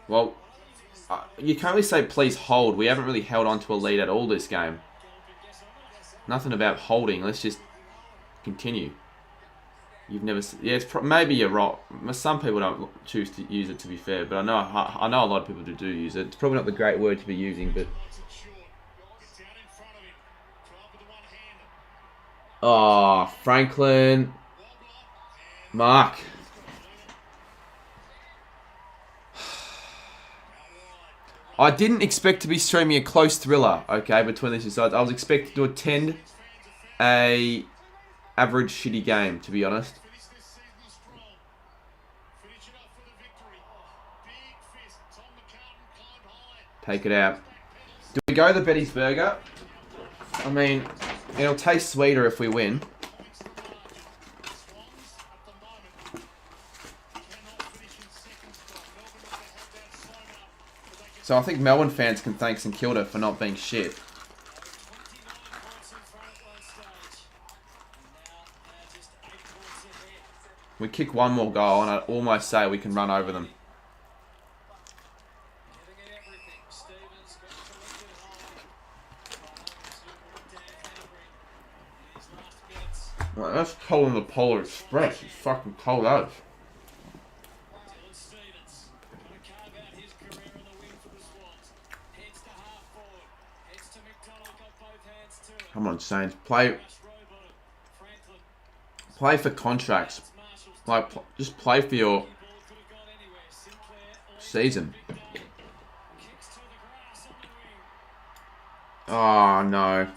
Well, you can't really say please hold. We haven't really held on to a lead at all this game. Nothing about holding. Let's just continue. You've never... Yeah, it's maybe you're right. Some people don't choose to use it, to be fair, but I know a lot of people do use it. It's probably not the great word to be using, but... Oh, Franklin. Mark. I didn't expect to be streaming a close thriller, okay, between these two sides. I was expected to attend a average shitty game, to be honest. Take it out. Do we go the Betty's Burger? I mean, it'll taste sweeter if we win. So I think Melbourne fans can thank St Kilda for not being shit. We kick one more goal and I'd almost say we can run over them. Well, that's cold in the Polar Express. It's fucking cold out. Come on, Saints. Play for contracts. Like, just play for your season. Oh, no.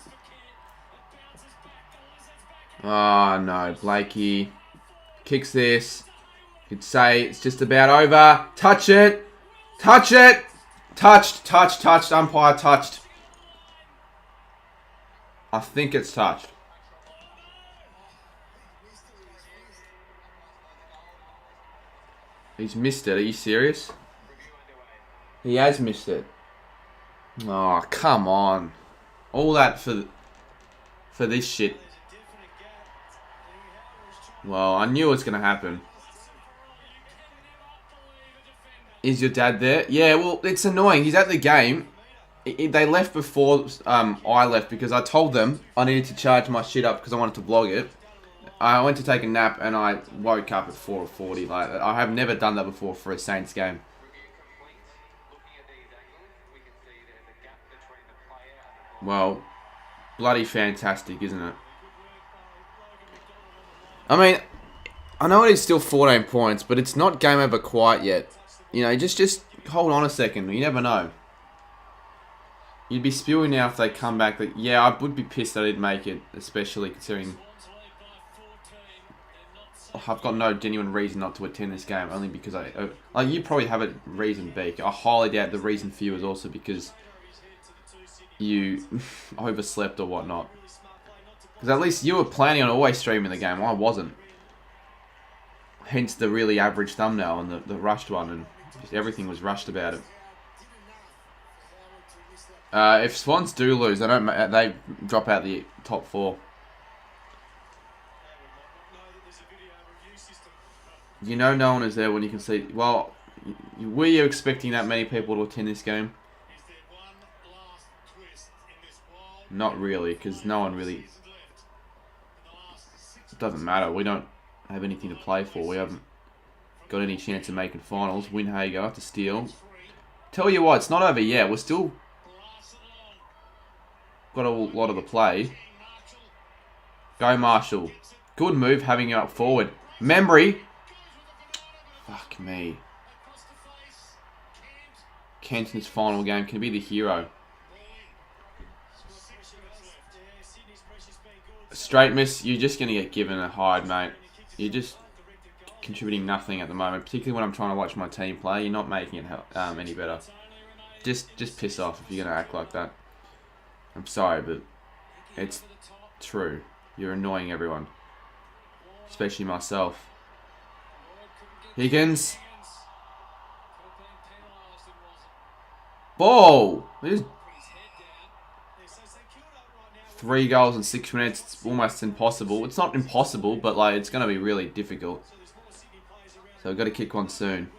Oh, no. Blakey kicks this. You'd say it's just about over. Touch it. Touch it. Touched. Umpire touched. I think it's touched. He's missed it. Are you serious? He has missed it. Oh, come on. All that for this shit. Well, I knew it was going to happen. Is your dad there? Yeah, well, it's annoying. He's at the game. They left before I left because I told them I needed to charge my shit up because I wanted to vlog it. I went to take a nap and I woke up at 4:40. Like, I have never done that before for a Saints game. Well, bloody fantastic, isn't it? I mean, I know it is still 14 points, but it's not game over quite yet. You know, just hold on a second. You never know. You'd be spewing now if they come back. That, yeah, I would be pissed I didn't make it, especially considering I've got no genuine reason not to attend this game, only because like, you probably have a reason, Beak. I highly doubt the reason for you is also because you overslept or whatnot. Because at least you were planning on always streaming the game. I wasn't. Hence the really average thumbnail and the rushed one, and just everything was rushed about it. If Swans do lose, they drop out the top 4. You know no one is there when you can see... Well, were you expecting that many people to attend this game? Not really, because no one really... It doesn't matter. We don't have anything to play for. We haven't got any chance of making finals. Winhager to steal. Tell you what, it's not over yet. We're still... got a lot of the play. Go Marshall. Good move having you up forward. Memory. Fuck me. Kenton's final game can be the hero. Straight miss. You're just going to get given a hide, mate. You're just contributing nothing at the moment. Particularly when I'm trying to watch my team play. You're not making it any better. Just piss off if you're going to act like that. I'm sorry, but it's true. You're annoying everyone. Especially myself. Higgins. Ball! There's 3 goals in 6 minutes. It's almost impossible. It's not impossible, but like it's going to be really difficult. So we've got to kick one soon.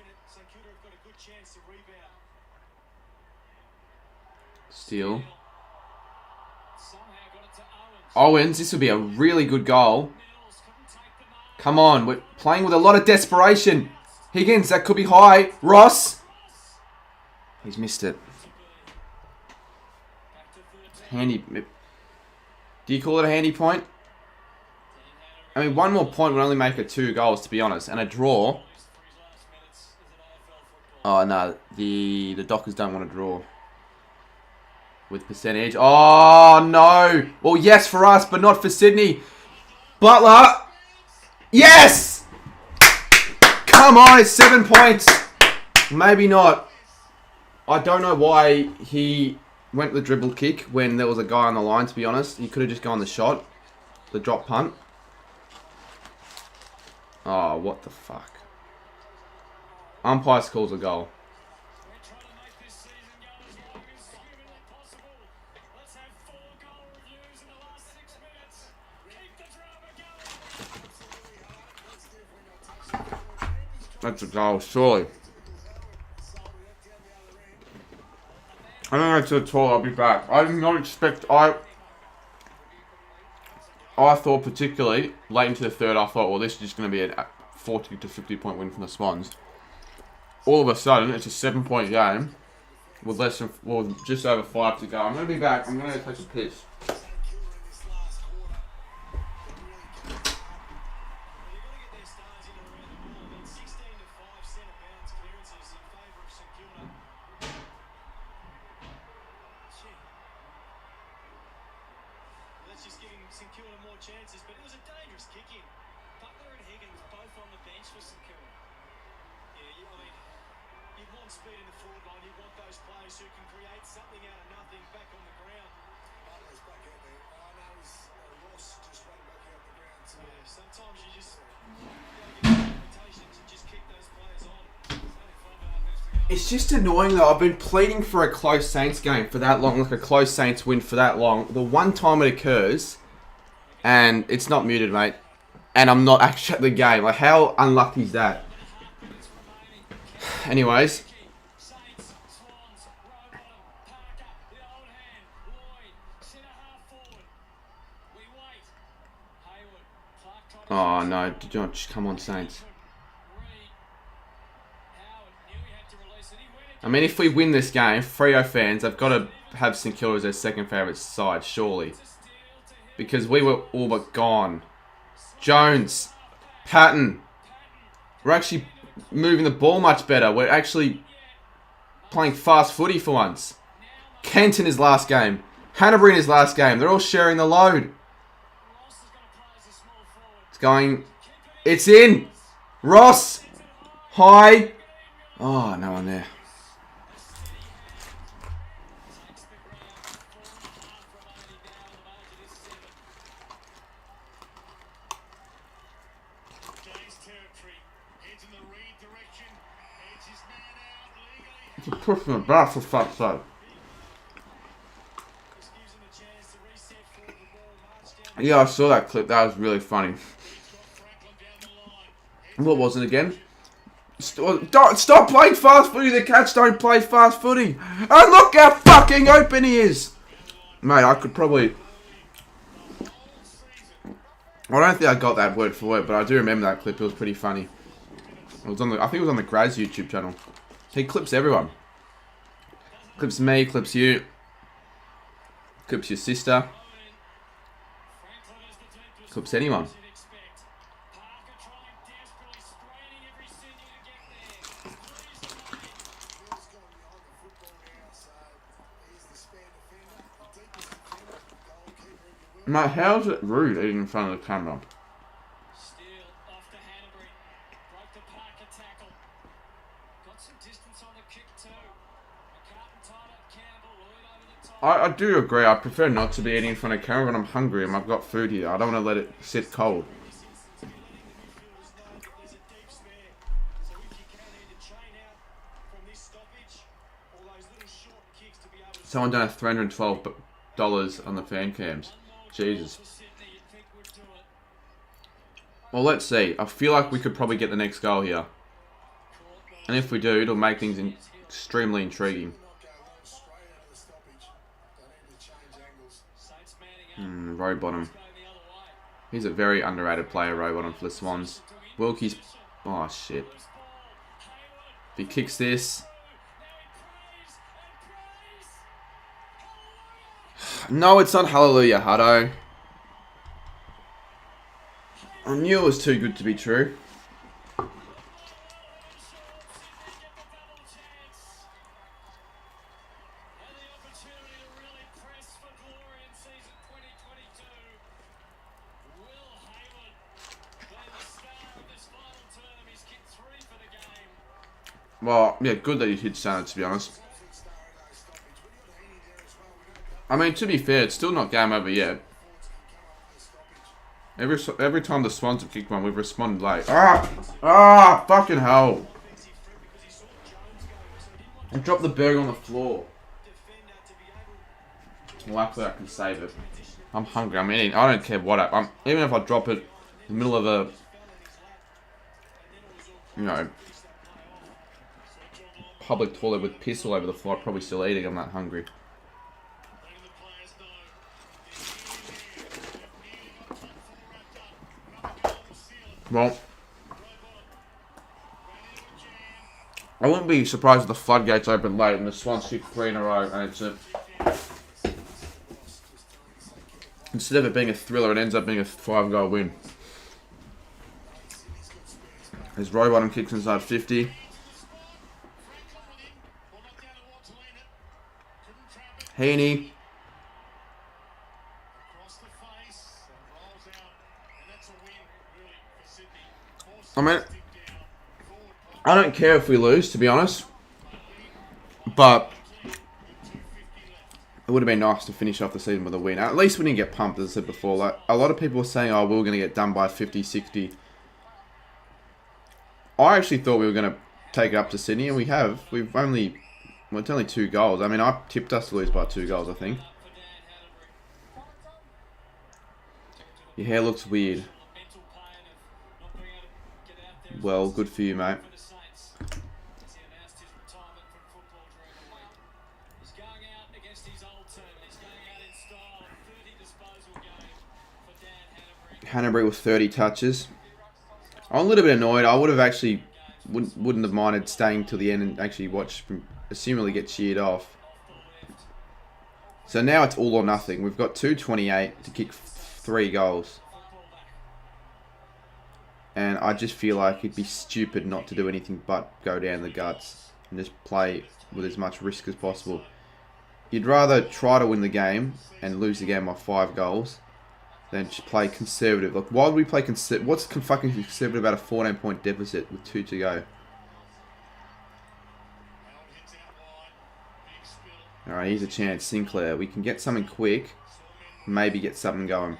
Steal. Owens, this would be a really good goal. Come on. We're playing with a lot of desperation. Higgins, that could be high. Ross. He's missed it. Handy. Do you call it a handy point? I mean, one more point would only make it 2 goals, to be honest. And a draw. Oh, no. The Dockers don't want to draw. With percentage. Oh, no. Well, yes for us, but not for Sydney. Butler. Yes! Come on, it's 7 points. Maybe not. I don't know why he went with the dribble kick when there was a guy on the line, to be honest. He could have just gone the shot. The drop punt. Oh, what the fuck. Umpire calls a goal. That's a goal, surely. I'm going to go to the toilet, I'll be back. I did not expect... I thought particularly, late into the third, I thought, well, this is just going to be a 40 to 50 point win from the Swans. All of a sudden, it's a 7 point game with just over 5 to go. I'm going to be back. I'm going to go take a piss. Chances, but it was a dangerous kick in. Butler and Higgins both on the bench for St Kilda. Yeah, I mean, you want speed in the forward line. You want those players who can create something out of nothing back on the ground. Butler's back out there. I know Ross just ran back out the ground. So yeah, sometimes you just get rotations and just keep those players on. It's just annoying though. I've been pleading for a close Saints game for that long, like a close Saints win for that long. The one time it occurs. And it's not muted, mate. And I'm not actually at the game. Like, how unlucky is that? Anyways. Oh, no. Did you not just come on, Saints? I mean, if we win this game, Freo fans, they've got to have St Kilda as their second favourite side, surely. Because we were all but gone. Jones. Patton. We're actually moving the ball much better. We're actually playing fast footy for once. Kent in his last game. Hanbury in his last game. They're all sharing the load. It's going. It's in. Ross. High. Oh, no one there. Pushing it back for fuck's sake. Yeah, I saw that clip. That was really funny. What was it again? Stop playing fast footy. The Cats don't play fast footy. And look how fucking open he is. Mate, I could probably... I don't think I got that word for word, but I do remember that clip. It was pretty funny. It was on I think it was on the Graz YouTube channel. He clips everyone. Clips me, clips you. Clips your sister. Clips anyone. Mate, how's it rude eating in front of the camera? I do agree. I prefer not to be eating in front of camera when I'm hungry and I've got food here. I don't want to let it sit cold. Someone done $312 on the fan cams. Jesus. Well, let's see. I feel like we could probably get the next goal here. And if we do, it'll make things extremely intriguing. Road bottom. He's a very underrated player, Robot, on for the Swans. Wilkie's... Oh, shit. If he kicks this... No, it's not Hallelujah, Hutto. I knew it was too good to be true. Well, yeah, good that he hit standard, to be honest. I mean, to be fair, it's still not game over yet. Every time the Swans have kicked one, we've responded late. Fucking hell. I dropped the burger on the floor. Luckily, I can save it. I'm hungry. I'm eating. I don't care what even if I drop it in the middle of a, you know, public toilet with piss all over the floor, I'm probably still eating. I'm not hungry. Well, I wouldn't be surprised if the floodgates open late and the Swans kick 3 in a row and it's instead of it being a thriller, it ends up being a 5-goal win. As Rowbottom kicks inside 50. Heaney. I mean, I don't care if we lose, to be honest. But it would have been nice to finish off the season with a win. At least we didn't get pumped, as I said before. Like, a lot of people were saying, oh, we were going to get done by 50, 60. I actually thought we were going to take it up to Sydney, and we have. It's only 2 goals. I mean, I tipped us to lose by 2 goals, I think. Your hair looks weird. Well, good for you, mate. Hanbury with 30 touches. I'm a little bit annoyed. I would have actually wouldn't have minded staying till the end and actually watch, assumably get cheered off. So now it's all or nothing. We've got 2:28 to kick 3 goals. And I just feel like it'd be stupid not to do anything but go down the guts and just play with as much risk as possible. You'd rather try to win the game and lose the game by 5 goals than just play conservative. Like, why would we play conservative? What's fucking conservative about a 14-point deficit with 2 to go? Alright, here's a chance. Sinclair. We can get something quick. Maybe get something going.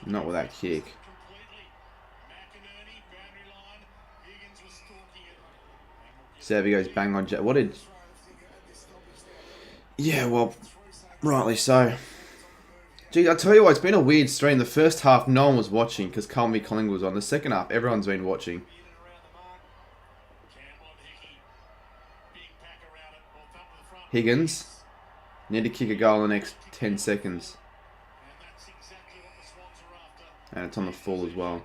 Not with that kick. Xavier goes bang on jet. What did... Yeah, well, rightly so. Gee, I tell you what, it's been a weird stream. The first half, no one was watching because Colby Collingwood was on. The second half, everyone's been watching. Higgins. Need to kick a goal in the next 10 seconds. And it's on the full as well.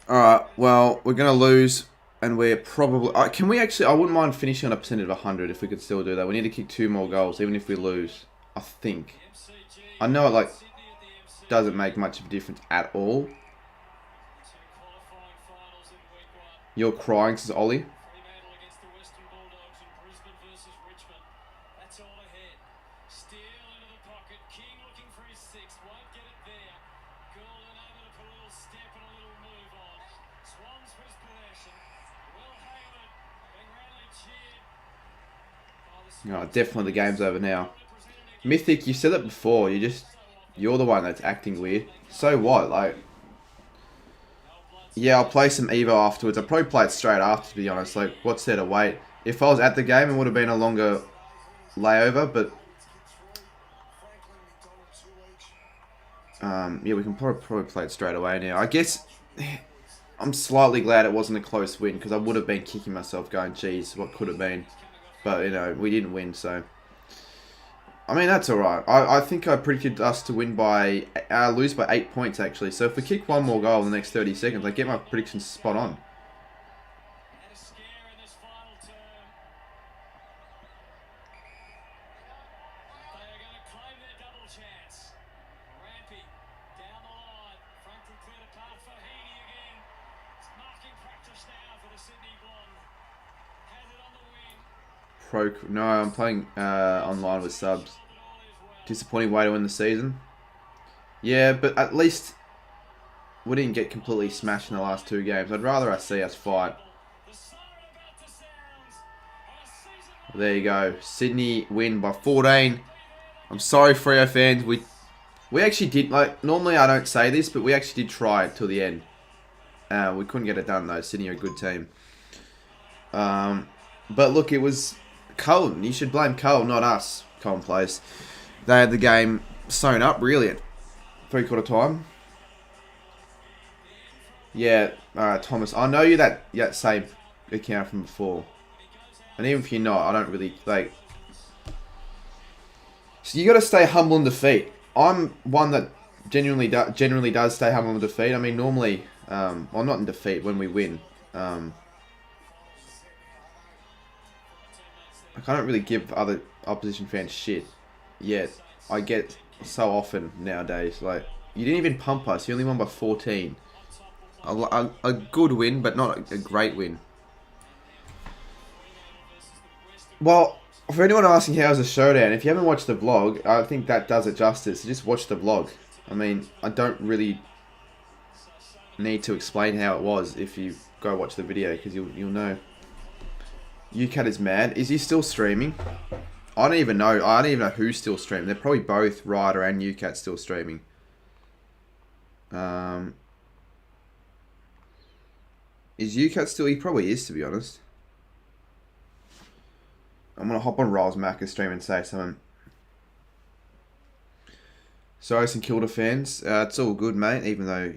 Alright, well, we're going to lose. And we're probably... can we actually... I wouldn't mind finishing on a percentage of 100 if we could still do that. We need to kick 2 more goals, even if we lose. I think. I know it, like, doesn't make much of a difference at all. You're crying, says Ollie. Oh, definitely the game's over now. Mythic, you said it before. You're the one that's acting weird. So what? Like, yeah, I'll play some Evo afterwards. I'll probably play it straight after, to be honest. Like, what's there to wait? If I was at the game, it would have been a longer layover, but yeah, we can probably play it straight away now. I guess I'm slightly glad it wasn't a close win because I would have been kicking myself going, geez, what could have been. But, you know, we didn't win, so... I mean, that's alright. I think I predicted us to win by... lose by 8 points, actually. So if we kick one more goal in the next 30 seconds, I get my predictions spot on. No, I'm playing online with subs. Disappointing way to win the season. Yeah, but at least we didn't get completely smashed in the last 2 games. I'd rather see us fight. There you go. Sydney win by 14. I'm sorry, Freo fans. We actually did, like, normally I don't say this, but we actually did try it till the end. We couldn't get it done though. Sydney are a good team. But look, it was Carlton. You should blame Carlton, not us, Carlton Place. They had the game sewn up, really, at 3/4 time. Yeah, Thomas. I know you that same account from before. And even if you're not, I don't really, like... So you got to stay humble in defeat. I'm one that generally does stay humble in defeat. I mean, normally... well, not in defeat, when we win. I don't really give other opposition fans shit. Yet, I get so often nowadays. Like, you didn't even pump us. You only won by 14. A good win, but not a great win. Well, for anyone asking how was the showdown, if you haven't watched the vlog, I think that does it justice. So just watch the vlog. I mean, I don't really need to explain how it was if you go watch the video, because you'll know. UCAT is mad. Is he still streaming? I don't even know. I don't even know who's still streaming. They're probably both Ryder and UCAT still streaming. Is UCAT still? He probably is, to be honest. I'm gonna hop on Ryle's Macca's stream and say something. Sorry, some Kilda fans. It's all good, mate. Even though.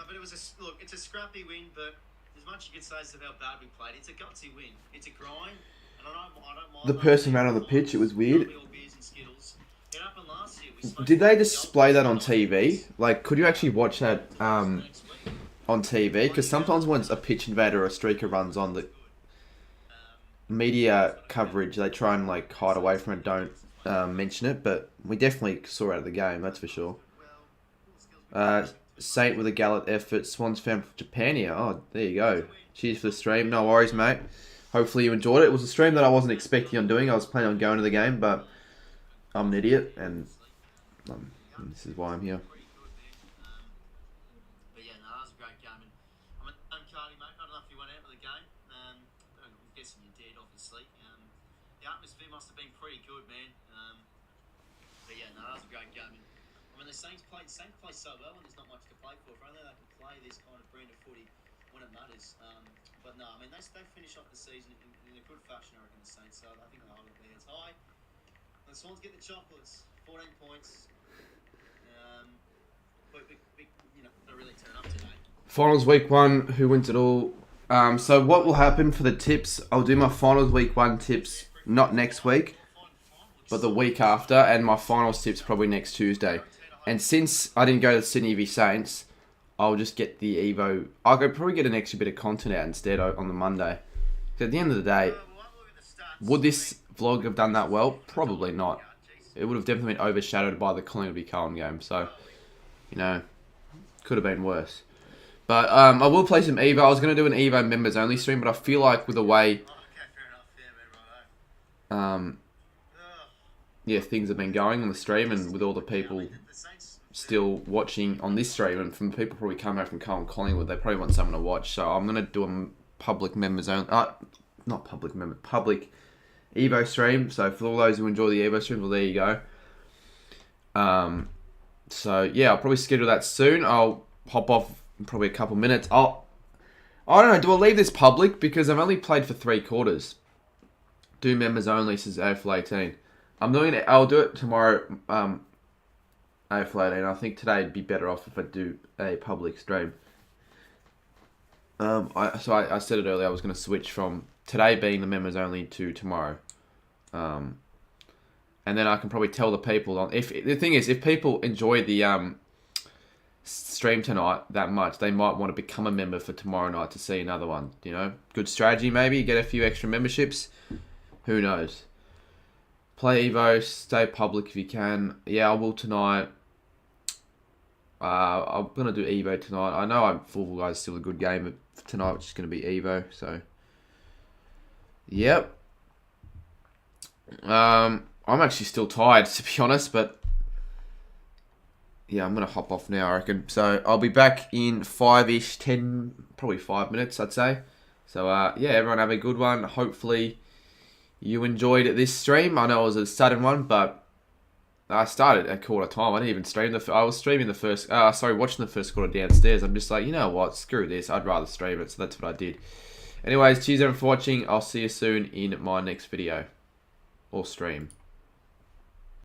But it was look. It's a scrappy win, but as much you could say as to how bad we played, it's a gutsy win. It's a grind. And I don't mind. The person ran on the pitch. It was weird. Did they display that on TV? Like, could you actually watch that on TV? Because sometimes when a pitch invader or a streaker runs on, the media coverage, they try and like hide away from it, don't mention it. But we definitely saw out of the game, that's for sure. Saint with a gallant effort. Swans fan from Japan here. Oh, there you go. Cheers for the stream. No worries, mate. Hopefully you enjoyed it. It was a stream that I wasn't expecting on doing. I was planning on going to the game, but I'm an idiot, and this is why I'm here. But yeah, no, that was a great game. And I'm Carly, mate. I don't know if you went out with the game. I'm guessing you did, obviously. The atmosphere must have been pretty good, man. But yeah, no, that was a great game. And, I mean, the Saints play so well, and there's not much to play for. If only they can play this kind of brand of footy when it matters. But no, I mean, they finish off the season in a good fashion, I reckon, the Saints. So I think they'll hold their heads high. The Swans get the chocolates, 14 points. But you know, they really turn up today. Finals week 1, who wins it all? So what will happen for the tips? I'll do my finals week 1 tips not next week, but the week after, and my finals tips probably next Tuesday. And since I didn't go to the Sydney v Saints, I'll just get the Evo. I could probably get an extra bit of content out instead on the Monday. Because at the end of the day, would this vlog have done that well? Probably not. It would have definitely been overshadowed by the Collingwood v Carlton game. So, you know, could have been worse. But I will play some Evo. I was going to do an Evo members only stream, but I feel like with the way yeah, things have been going on the stream, and with all the people still watching on this stream, and from people probably coming out from Carlton Collingwood, they probably want someone to watch. So I'm going to do a public members only, not public member, public Evo stream. So for all those who enjoy the Evo stream, well, there you go. So yeah, I'll probably schedule that soon. I'll hop off in probably a couple minutes. I don't know, do I leave this public? Because I've only played for 3 quarters. Do members only, says AFL 18. I'll do it tomorrow, AFL 18. I think today would be better off if I do a public stream. I said it earlier. I was going to switch from today being the members only to tomorrow. And then I can probably tell the people on if the thing is if people enjoy the stream tonight that much, they might want to become a member for tomorrow night to see another one. You know, good strategy maybe. Get a few extra memberships. Who knows? Play Evo, stay public if you can. Yeah, I will tonight. I'm gonna do Evo tonight. I know Football Guys is still a good game, but tonight it's just gonna be Evo. So, yep. I'm actually still tired to be honest, but yeah, I'm gonna hop off now, I reckon. So I'll be back in 5-ish, 10, probably 5 minutes, I'd say. So yeah, everyone have a good one. Hopefully you enjoyed this stream. I know it was a sudden one, but I started at quarter time. I didn't even stream I was streaming the first. Watching the first quarter downstairs. I'm just like, you know what? Screw this. I'd rather stream it. So that's what I did. Anyways, cheers everyone for watching. I'll see you soon in my next video or stream.